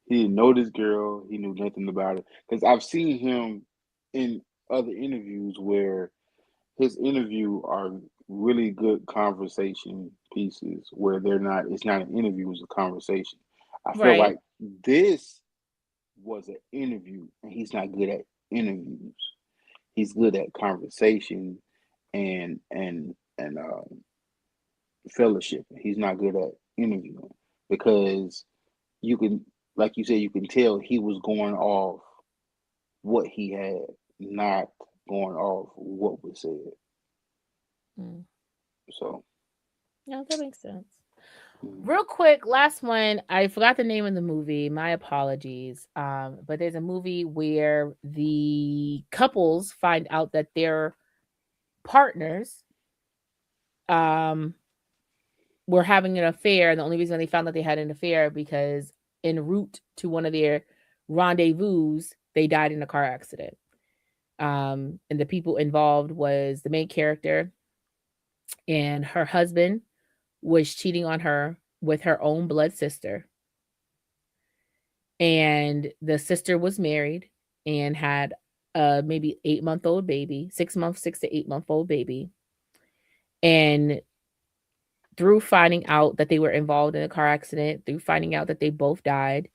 He didn't know this girl. He knew nothing about it. Because I've seen him in other interviews where his interview are really good conversation pieces where they're not. It's not an interview. It's a conversation. I feel
Right.
like this was an interview, and he's not good at interviews. He's good at conversation and fellowship. He's not good at interviewing because you can, like you said, you can tell he was going off what he had, not going off what was said.
Mm.
So,
No, that makes sense.
mm,
Real quick, last one. I forgot the name of the movie. My apologies. But there's a movie where the couples find out that their partners um were having an affair, and the only reason they found out they had an affair because en route to one of their rendezvous, they died in a car accident. And the people involved was the main character and her husband was cheating on her with her own blood sister. And the sister was married and had a maybe 8 month old baby, 6 months, 6 to 8 month old baby. And through finding out that they were involved in a car accident, through finding out that they both died,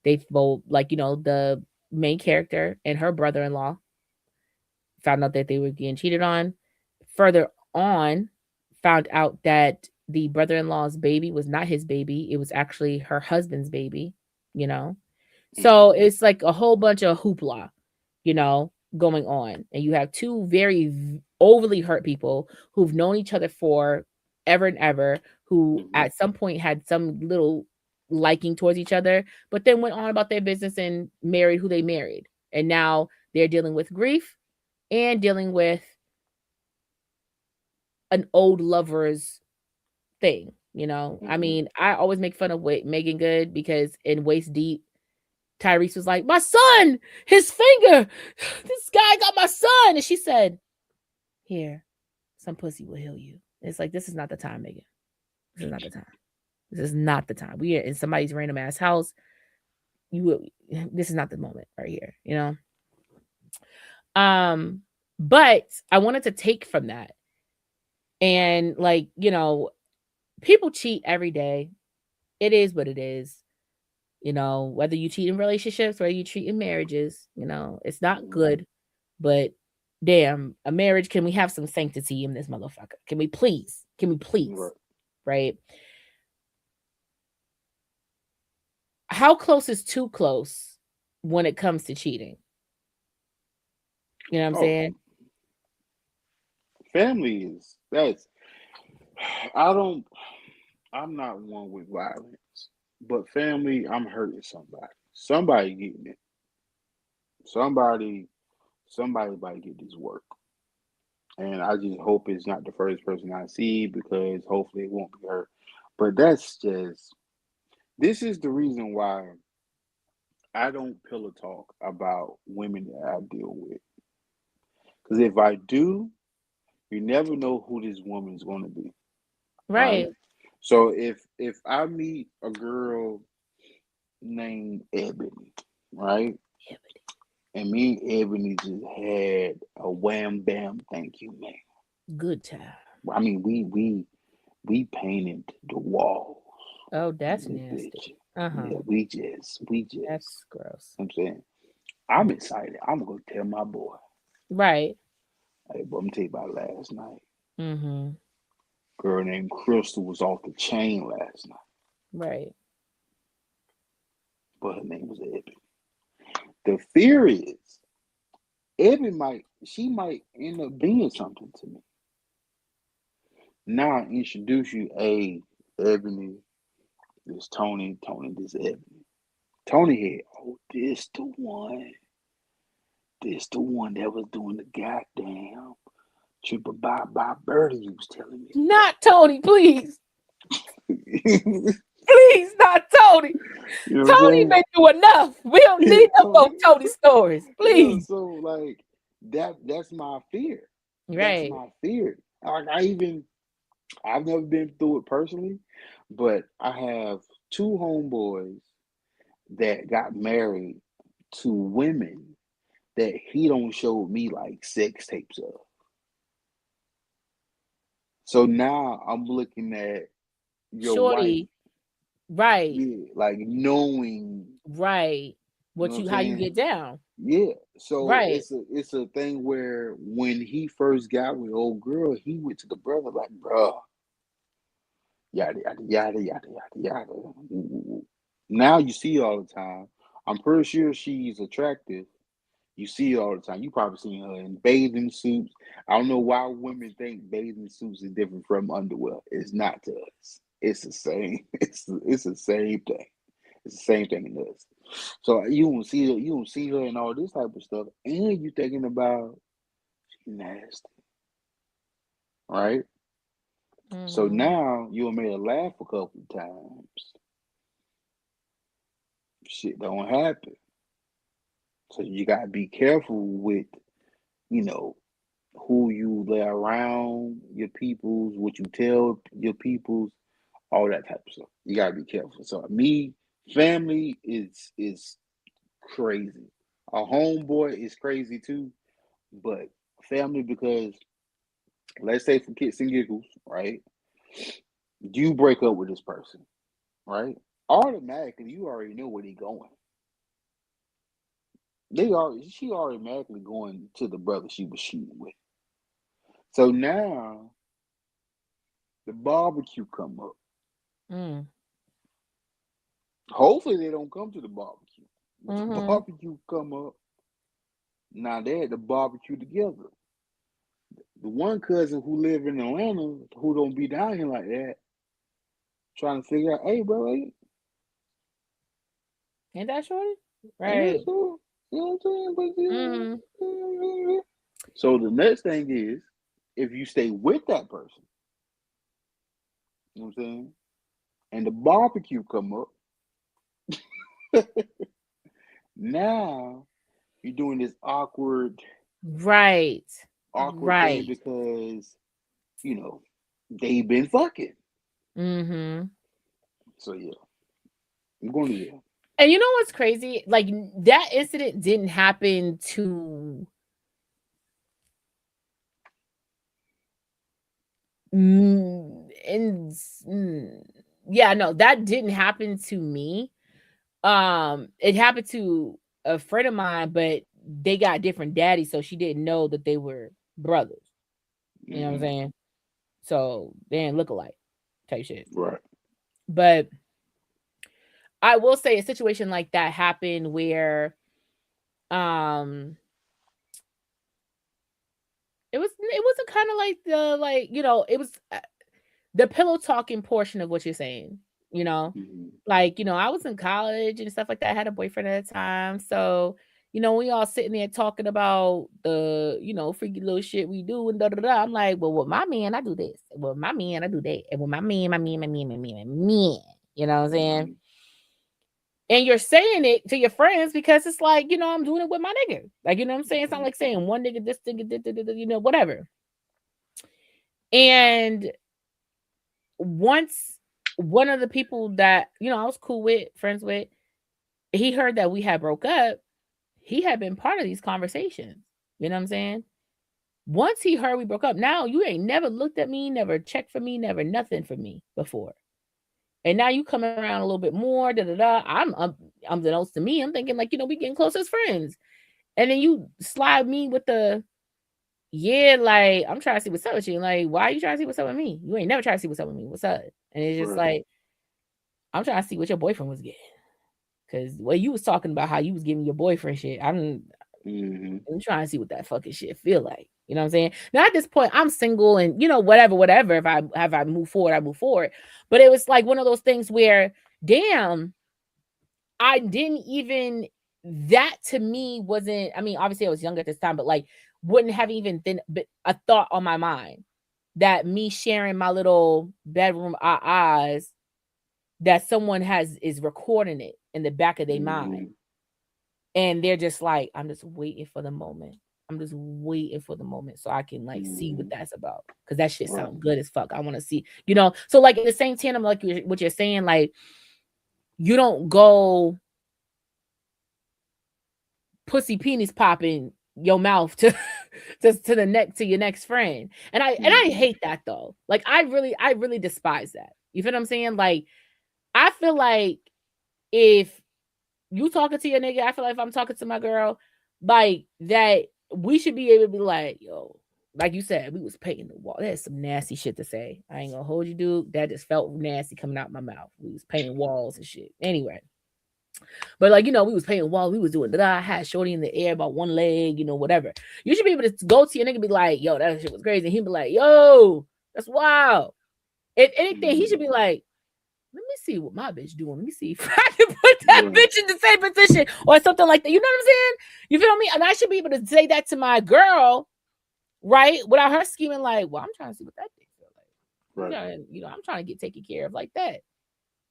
they both, like, the main character and her brother in law found out that they were getting cheated on. Further on, found out that the brother in law's baby was not his baby, it was actually her husband's baby, you know? So
mhm,
it's like a whole bunch of hoopla, going on. And you have two very overly hurt people who've known each other for ever and ever, who
mhm,
at some point had some little liking towards each other, but then went on about their business and married who they married. And now they're dealing with grief and dealing with an old lover's thing. I
mhm.
mean, I always make fun of Megan Good because in Waist Deep, Tyrese was like, "My son, his finger, this guy got my son." And she said, "Here, some pussy will heal you." It's like, this is not the time, Megan. This is not the time. This is not the time. We are in somebody's random ass house. This is not the moment right here. Um, but I wanted to take from that and, like, people cheat every day. It is what it is. Whether you cheat in relationships, whether you cheat in marriages, it's not
Mhm.
good. But damn, a marriage, can we have some sanctity in this motherfucker? Can we please? Can we please?
Right.
Right? How close is too close when it comes to cheating? You know what I'm
Oh,
saying?
family is that's. I don't. I'm not one with violence, but family, I'm hurting somebody. Somebody getting it. Somebody, somebody about to get this work. And I just hope it's not the first person I see because hopefully it won't be her. But that's just, this is the reason why I don't pillow talk about women that I deal with. Because if I do, you never know who this woman is going to be, right?
Right.
So if I meet a girl named Ebony, right?
Yeah,
And me and Ebony just had a wham bam thank you, man.
but good time.
I mean, we painted the walls
Oh,
in
that's
this bitch.
nasty. Uh-huh.
Yeah, we just.
That's gross.
I'm saying, I'm excited. I'm gonna tell my boy.
Right.
Hey, but I'm gonna tell you about last night.
Mm-hmm.
Girl named Crystal was off the chain last night,
Right.
but her name was Ebony. The fear is she might end up being something to me. Now I introduce you, a Ebony, this Tony, this Ebony. Tony had, oh, this the one that was doing the goddamn triple bye birdie you was telling me
Not Tony, please.
about.
Please, not Tony.
You know what I'm
Tony
saying?
been through enough. We don't
Yeah,
need no more
Tony.
Tony stories.
Yeah,
Please.
so like that's my fear. That's
Right.
my fear. Like I've never been through it personally, but I have two homeboys that got married to women that he don't show me like sex tapes of. So now I'm looking at your wife,
Shorty. Right.
yeah, like knowing,
Right.
you know
What
what I'm
you how you
saying?
get down.
Yeah. So
Right.
it's a thing where when he first got with old girl, he went to the brother like, bruh, yada yada yada yada yada yada. Now you see all the time. I'm pretty sure she's attractive. You see it all the time. You probably seen her in bathing suits. I don't know why women think bathing suits is different from underwear. It's not to us. It's the same. It's the same thing. It's the same thing in us. So you don't see her. You don't see her and all this type of stuff, and you thinking about she nasty, right? So
Mm-hmm.
now you made her laugh a couple of times. Shit don't happen. So you gotta be careful with you know who you lay around, your peoples, what you tell your peoples, all that type of stuff. You gotta be careful. So me, family is crazy. A homeboy is crazy too, but family because let's say for kicks and giggles, right? You break up with this person, right? Automatically, you already know where they going. She automatically going to the brother she was shooting with. So now the barbecue come up.
Mm.
Hopefully they don't come to the barbecue. But the
Mm-hmm.
barbecue come up. Now they had the barbecue together. The one cousin who live in Atlanta who don't be down here like that, trying to figure out, hey bro,
Ain't that shorty?
yeah,
Right.
so you know what I'm saying? But
Mm-hmm.
so the next thing is if you stay with that person, you know what I'm saying? And the barbecue come up, now you're doing this
Right.
awkward thing
Right.
because, you know, they been fucking.
Mm-hmm.
So yeah, I'm going to yeah.
And you know what's crazy? Like that incident didn't happen to and yeah, no, that didn't happen to me. It happened to a friend of mine, but they got different daddies, so she didn't know that they were brothers. You know what I'm
Mm-hmm.
saying? So they didn't look alike type shit.
Right.
But I will say a situation like that happened where um it wasn't kind of like the like it was the pillow talking portion of what you're saying, you know?
Mm-hmm.
Like, I was in college and stuff like that. I had a boyfriend at the time. So, we all sitting there talking about the, freaky little shit we do and da da da. I'm like, well, with my man, I do this. With my man, I do that. And with my man. You know what I'm saying?
Mm-hmm.
And you're saying it to your friends because it's like, I'm doing it with my nigga. Like, you know what I'm saying? It's not like saying one nigga, this nigga, whatever. And once one of the people that I was cool with, friends with, he heard that we had broke up. He had been part of these conversations. You know what I'm saying? Once he heard we broke up, now you ain't never looked at me, never checked for me, never nothing for me before. And now you coming around a little bit more, da da da. I'm unbeknownst to me, I'm thinking like, we getting close as friends. And then you slide me with the yeah, like I'm trying to see what's up with you. Like, why are you trying to see what's up with me? You ain't never trying to see what's up with me. What's up? And it's just
Right.
like, I'm trying to see what your boyfriend was getting. Cause what you was talking about how you was giving your boyfriend shit.
Mm-hmm.
I'm trying to see what that fucking shit feel like. You know what I'm saying? Now at this point, I'm single and whatever. If I move forward, I move forward. But it was like one of those things where, damn, I didn't even that to me wasn't. I mean, obviously I was younger at this time, but like wouldn't have even been a thought on my mind that me sharing my little bedroom eyes that someone is recording it in the back of their mind.
Mm-hmm.
And they're just like, I'm just waiting for the moment. I'm just waiting for the moment so I can like see what
Mm-hmm.
that's about. Cause that shit
Right.
sounds good as fuck. I want to see, So like in the same tandem, like what you're saying, like you don't go pussy penis popping your mouth to to the neck to your next friend. And I
Mm-hmm.
hate that though. Like I really despise that. You feel what I'm saying? Like I feel like if you talking to your nigga, I feel like if I'm talking to my girl, like that we should be able to be like, yo, like you said, we was painting the wall. That's some nasty shit to say. I ain't gonna hold you, dude. That just felt nasty coming out my mouth. We was painting walls and shit. Anyway, but like we was painting walls. We was doing that. I had shorty in the air about one leg, whatever. You should be able to go to your nigga and be like, yo, that shit was crazy. And he'd be like, yo, that's wild. If anything, he
Mm-hmm.
should be like, let me see what my bitch doing. Let me see if I can put that
Right.
bitch in the same position or something like that. You know what I'm saying? You feel me? And I should be able to say that to my girl, right? Without her scheming like, well, I'm trying to see what that thing feel like.
Right.
I'm trying to get taken care of like that.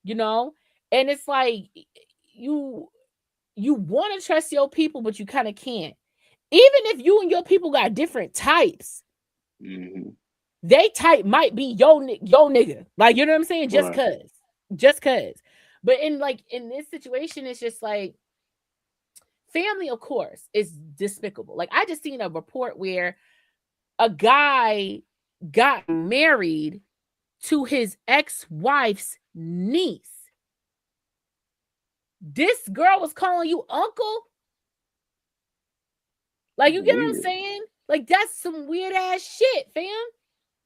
You know? And it's like you want to trust your people, but you kind of can't. Even if you and your people got different types,
Mm-hmm.
they type might be yo nigga. Like, you know what I'm saying? Just
Right.
cause. Just cause. But in this situation, it's just like family, of course, is despicable. Like I just seen a report where a guy got married to his ex-wife's niece. This girl was calling you uncle. Like, you get what I'm
Weird.
saying? Like, that's some weird ass shit, fam.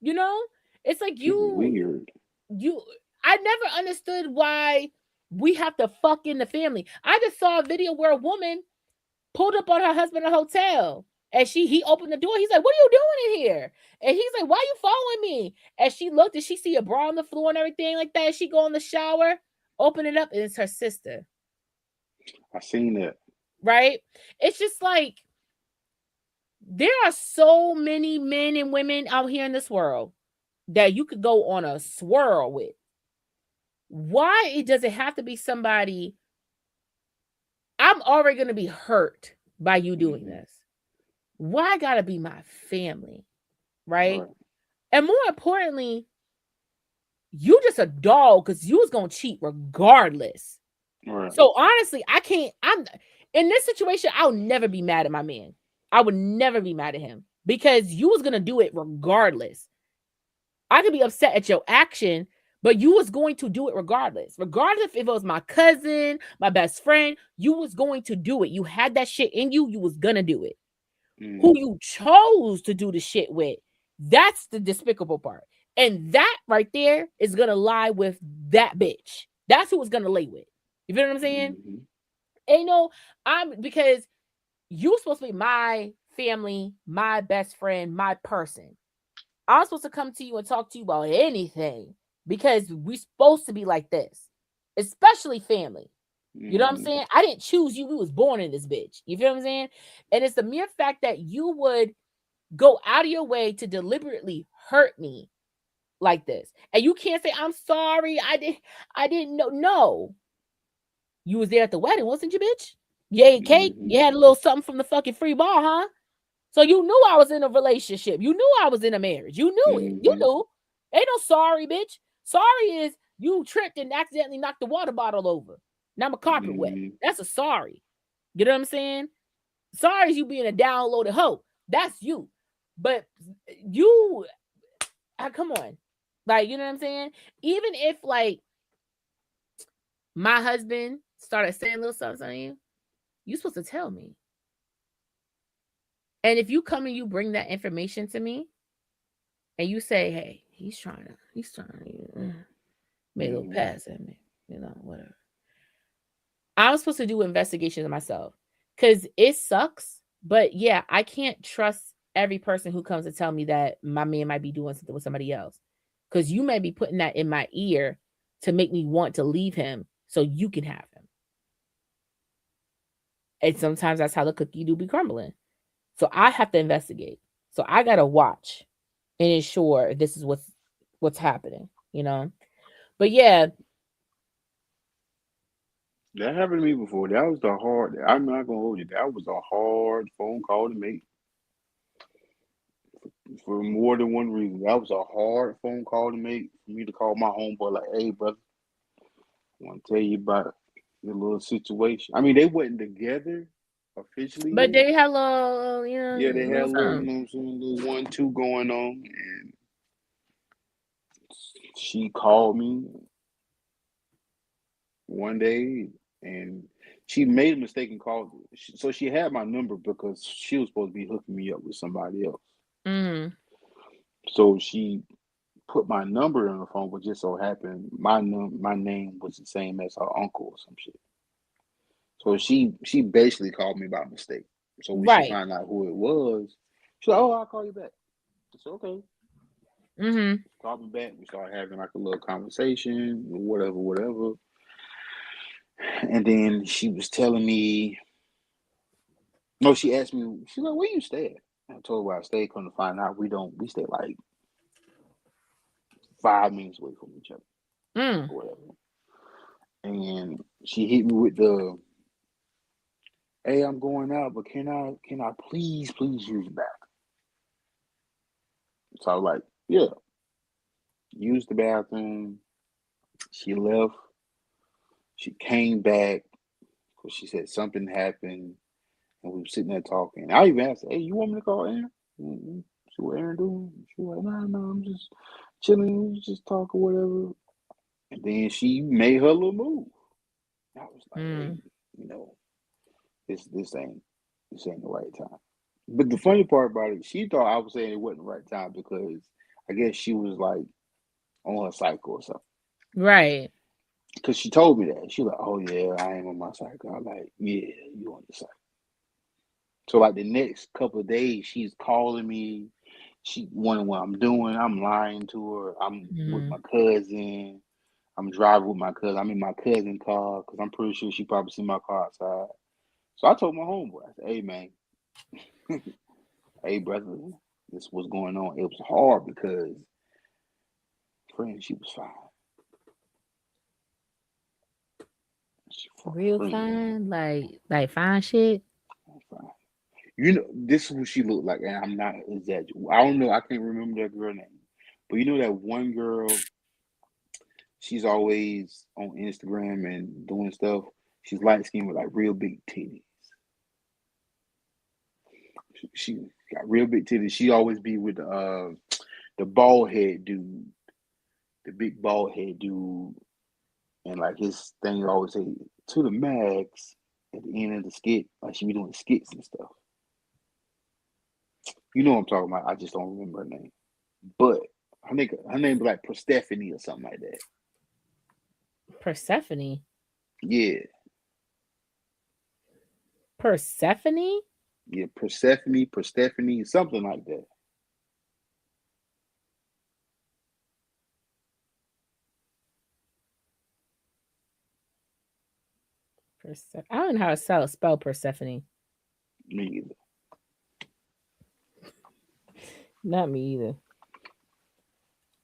You know? It's like
Weird.
you I never understood why we have to fuck in the family. I just saw a video where a woman pulled up on her husband in a hotel and he opened the door. He's like, what are you doing in here? And he's like, why are you following me? And she looked and she see a bra on the floor and everything like that. And she go in the shower, open it up, and it's her sister.
I seen that.
Right? It's just like there are so many men and women out here in this world that you could go on a swirl with. Why does it have to be somebody? I'm already going to be hurt by you doing
Mm-hmm.
this. Why gotta be my family? Right?
Right.
And more importantly, you just a dog because you was gonna cheat regardless.
Right.
So honestly, I'm in this situation, I'll never be mad at my man. I would never be mad at him because you was gonna do it regardless. I could be upset at your action, but you was going to do it regardless. Regardless if it was my cousin, my best friend, you was going to do it. You had that shit in you, you was gonna do it. Who
Mm-hmm.
you chose to do the shit with, that's the despicable part. And that right there is gonna lie with that bitch. That's who it's gonna lay with. You feel what I'm saying?
Mm-hmm.
Ain't no, because you supposed to be my family, my best friend, my person. I'm supposed to come to you and talk to you about anything because we supposed to be like this, especially family. You know what I'm
Mm-hmm.
saying? I didn't choose you. We was born in this bitch. You feel what I'm saying? And it's the mere fact that you would go out of your way to deliberately hurt me like this. And you can't say, I'm sorry. I didn't know. No. You was there at the wedding, wasn't you, bitch? You ate cake.
Mm-hmm.
You had a little something from the fucking free bar, huh? So you knew I was in a relationship. You knew I was in a marriage. You knew it. You
Mm-hmm.
knew. Ain't no sorry, bitch. Sorry is you tripped and accidentally knocked the water bottle over. Now my carpet wet.
Mm-hmm.
That's a sorry. You know what I'm saying? Sorry is you being a downloaded hoe. That's you. But you, come on. Like, you know what I'm saying? Even if like my husband started saying little something on you supposed to tell me. And if you come and you bring that information to me and you say, hey, he's trying to make a little
Mm-hmm.
pass at me, whatever. I'm supposed to do investigations myself because it sucks. But yeah, I can't trust every person who comes to tell me that my man might be doing something with somebody else because you may be putting that in my ear to make me want to leave him so you can have him. And sometimes that's how the cookie do be crumbling. So I have to investigate. So I gotta watch and ensure this is what's happening. But yeah,
That happened to me before. That was the hard. I'm not gonna hold you. That was a hard phone call to make for more than one reason. That was a hard phone call to make for me to call my homeboy like, "Hey, brother, I want to tell you about your little situation." I mean, they wasn't together officially
But
yet.
they had a little,
Yeah, they had a
little
little, you
something.
know what I'm saying, little 1-2 going on, and she called me one day, and she made a mistake and called. So she had my number because she was supposed to be hooking me up with somebody else.
Mm.
So she put my number in the phone, but just so happened my name was the same as her uncle or some shit. So she basically called me by mistake. So when she
Right.
found out who it was, she's like, "Oh, I'll call you back." I said, "Okay."
Mm-hmm.
Called me back. We started having like a little conversation, whatever, whatever. And then she was telling me, no, she asked me, she's like, "Where you stay at?" I told her where I stayed. Come to find out, we stay like 5 minutes away from each other
Mm.
or whatever. And she hit me with the, "Hey, I'm going out, but can I please use the bathroom?" So I was like, "Yeah." Use the bathroom. She left. She came back because she said something happened, and we were sitting there talking. I even asked her, "Hey, you want me to call Aaron? See what Aaron doing?" She was like, "Nah, no, I'm just chilling. We just talk or whatever." And then she made her little move. I was like, "Hey,
Mm.
you know, this this ain't this ain't the right time." But the funny part about it, she thought I was saying it wasn't the right time because I guess she was like on her cycle or something.
Right.
Because she told me that. She was like, "Oh yeah, I am on my cycle." I'm like, "Yeah, you on your cycle." So like the next couple of days, she's calling me. She wondering what I'm doing. I'm lying to her. I'm with
Mm.
my cousin. I'm driving with my cousin. I'm in my cousin's car because I'm pretty sure she probably seen my car outside. So I told my homeboy, I said, "Hey man, hey brother, this was going on." It was hard because friend, she was fine. She
Real
friend,
fine, like fine shit.
fine. You know, this is what she looked like, and I'm not exaggerating. I don't know. I can't remember that girl name, but you know that one girl. She's always on Instagram and doing stuff. She's light skinned with like real big titties. She got real big titties. She always be with the bald head dude, the big bald head dude, and like his thing always say to the max at the end of the skit. Like she be doing skits and stuff. You know what I'm talking about. I just don't remember her name. But her name be like Persephone or something like that.
Persephone.
Yeah.
Persephone.
Yeah, Persephone, something like that.
I don't know how to spell Persephone.
Me either.
Not me either.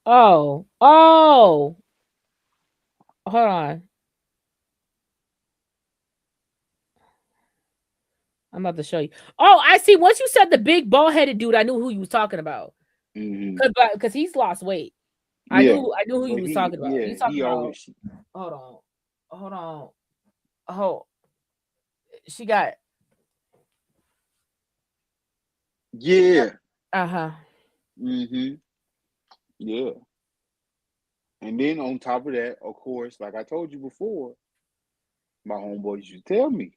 Oh. Hold on. I'm about to show you. Oh, I see. Once you said the big bald headed dude, I knew who you was talking about.
Hmm.
Cause he's lost weight.
Yeah,
I knew who you
but
was talking about. You talking
he
about?
always,
Hold on. Hold on. Oh, she got.
yeah,
Uh-huh.
hmm, yeah. And then on top of that, of course, like I told you before, my homeboy used to tell me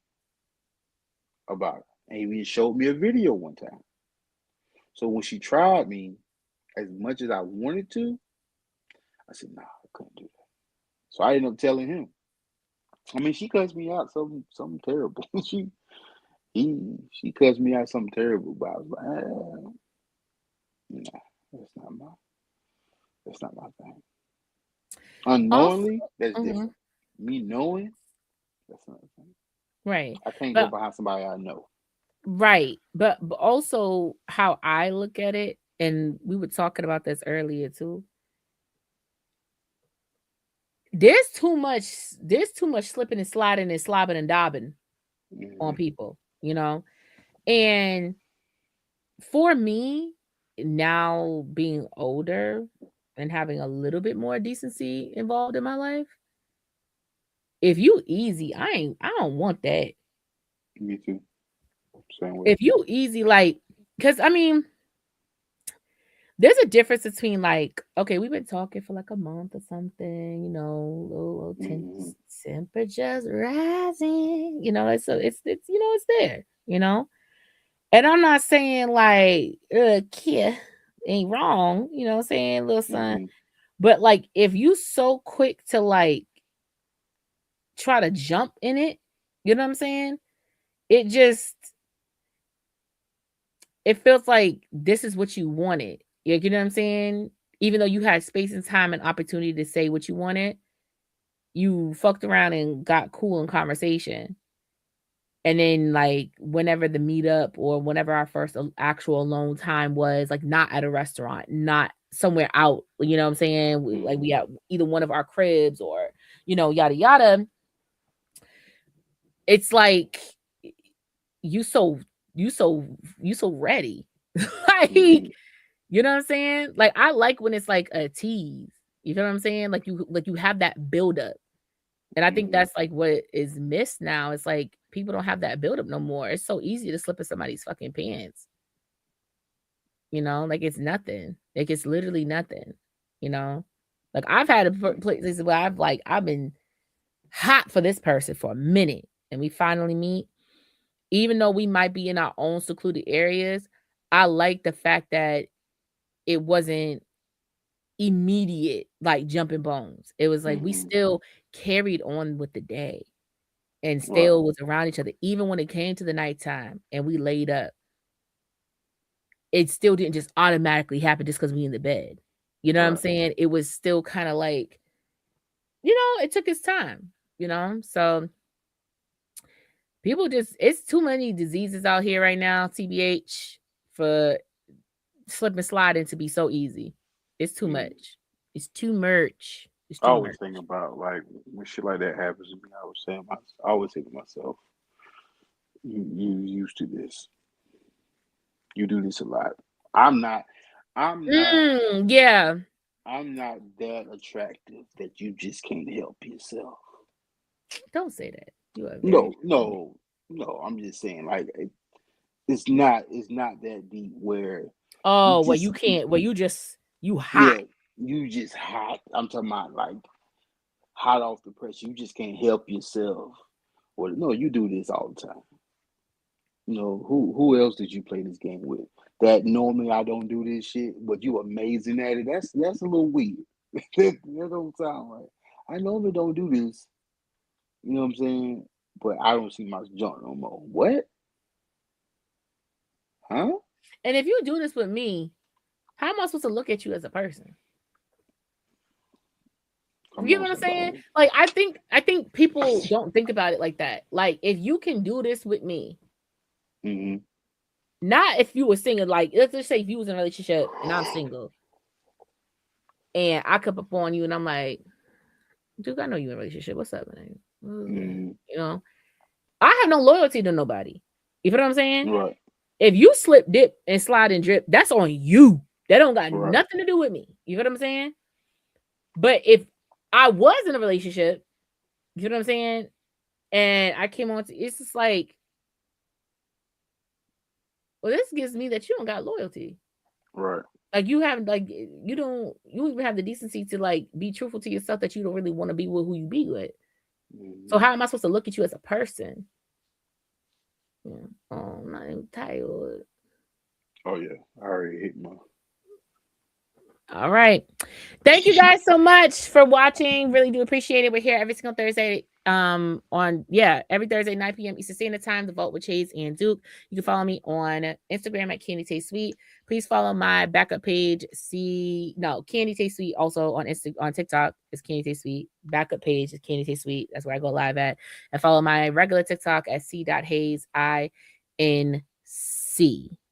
about it, and he even showed me a video one time. So when she tried me, as much as I wanted to, I said, "Nah, I couldn't do that." So I ended up telling him. I mean, she cussed me out something terrible. She cussed me out something terrible, but I was like, nah, that's not my that's not my thing.
Also,
Unknowingly, that's
mhm,
different. Me knowing, that's another thing.
right.
I can't go
But
behind somebody I know.
right. But also how I look at it, and we were talking about this earlier too. there's too much slipping and sliding and slobbing and dobbing on
Mm-hmm.
people, and for me, now being older and having a little bit more decency involved in my life, if you easy, I don't want that.
Me too. Same way.
If you easy, like, because I mean, there's a difference between like, okay, we've been talking for like a month or something, little
Mm-hmm.
temperatures rising, it's there, And I'm not saying like, kid ain't wrong, what I'm saying, little son.
Mm-hmm.
But like, if you so quick to like try to jump in it, you know what I'm saying? It just it feels like this is what you wanted. You know what I'm saying? Even though you had space and time and opportunity to say what you wanted, you fucked around and got cool in conversation. And then, like, whenever the meetup or whenever our first actual alone time was, like, not at a restaurant, not somewhere out, you know what I'm saying? Like,
Mm-hmm.
we at either one of our cribs or, yada yada. It's like you so you so you so ready. Like,
Mm-hmm.
you know what I'm saying? Like, I like when it's like a tease. You know what I'm saying? Like you have that buildup. And I think
Mm-hmm.
that's like what is missed now. It's like people don't have that buildup no more. It's so easy to slip in somebody's fucking pants. Like it's nothing. Like it's literally nothing. You know, like I've had places where I've been hot for this person for a minute, and we finally meet. Even though we might be in our own secluded areas, I like the fact that it wasn't immediate like jumping bones. It was like we
Mm-hmm.
still carried on with the day and
Right.
still was around each other. Even when it came to the nighttime and we laid up, it still didn't just automatically happen just because we in the bed. You know what I'm
Right.
saying? It was still kind of like, it took its time. So people just, it's too many diseases out here right now, TBH, for slip and sliding to be so easy. It's too
Mm-hmm.
much. It's too much. It's
I
too
always
much.
think about like when shit like that happens to me. I always think to myself, you used to this. You do this a lot. I'm not. I'm not.
Yeah.
I'm not that attractive that you just can't help yourself.
Don't say that. You are very
No,
attractive.
no, no. I'm just saying, like it's not. It's not that deep where you
Oh, well,
just.
you can't. Well, you hot.
Yeah, you just hot. I'm talking about like hot off the press. You just can't help yourself. Well, no, you do this all the time. Who else did you play this game with? That normally I don't do this shit, but you amazing at it. That's a little weird. That don't sound right. I normally don't do this. You know what I'm saying? But I don't see my junk no more. What? Huh?
And if you do this with me, how am I supposed to look at you as a person?
Come
You know
on,
what I'm saying?
somebody.
Like I think people don't think about it like that. Like if you can do this with me,
Mm-hmm.
not if you were single, like let's just say if you was in a relationship and I'm single and I come up on you and I'm like, Duke, I know you in a relationship. What's up, man?
Mm-hmm.
You know, I have no loyalty to nobody. You feel what I'm saying?
Right.
If you slip, dip, and slide and drip, that's on you. That don't got
Right.
nothing to do with me. You feel what I'm saying? But if I was in a relationship, you know what I'm saying? And I came on to it's just like, well, this gives me that you don't got loyalty.
Right.
Like you don't even have the decency to like be truthful to yourself that you don't really want to be with who you be with.
Mm-hmm.
So how am I supposed to look at you as a person? Yeah. Oh, I'm not even tired.
Oh yeah. I already hit my.
All right. Thank you guys so much for watching. Really do appreciate it. We're here every single Thursday. Every Thursday, 9 p.m. Eastern Standard Time to vote with Chase and Duke. You can follow me on Instagram at Candy Taste Sweet. Please follow my backup page. Candy Taste Sweet also on TikTok is Candy Taste Sweet. Backup page is Candy Taste Sweet. That's where I go live at. And follow my regular TikTok at c.hayes INC.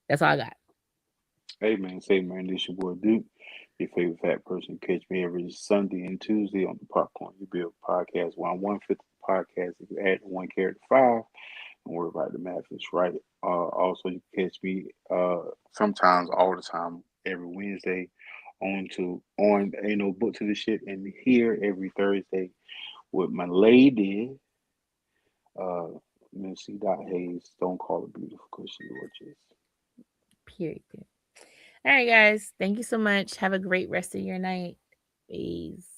That's all I got.
Hey man, say man, this your boy Duke. Your favorite fat person. Catch me every Sunday and Tuesday on the Popcorn You Build podcast. 1/1/5 podcast. If you add one carry to five, don't worry about the math. It's right. Also, you can catch me sometimes, all the time, every Wednesday on Ain't No Book to the Shit, and here every Thursday with my lady, uh, Miss C. Hayes. Don't call her beautiful because she gorgeous.
Period. All right, guys. Thank you so much. Have a great rest of your night. Peace.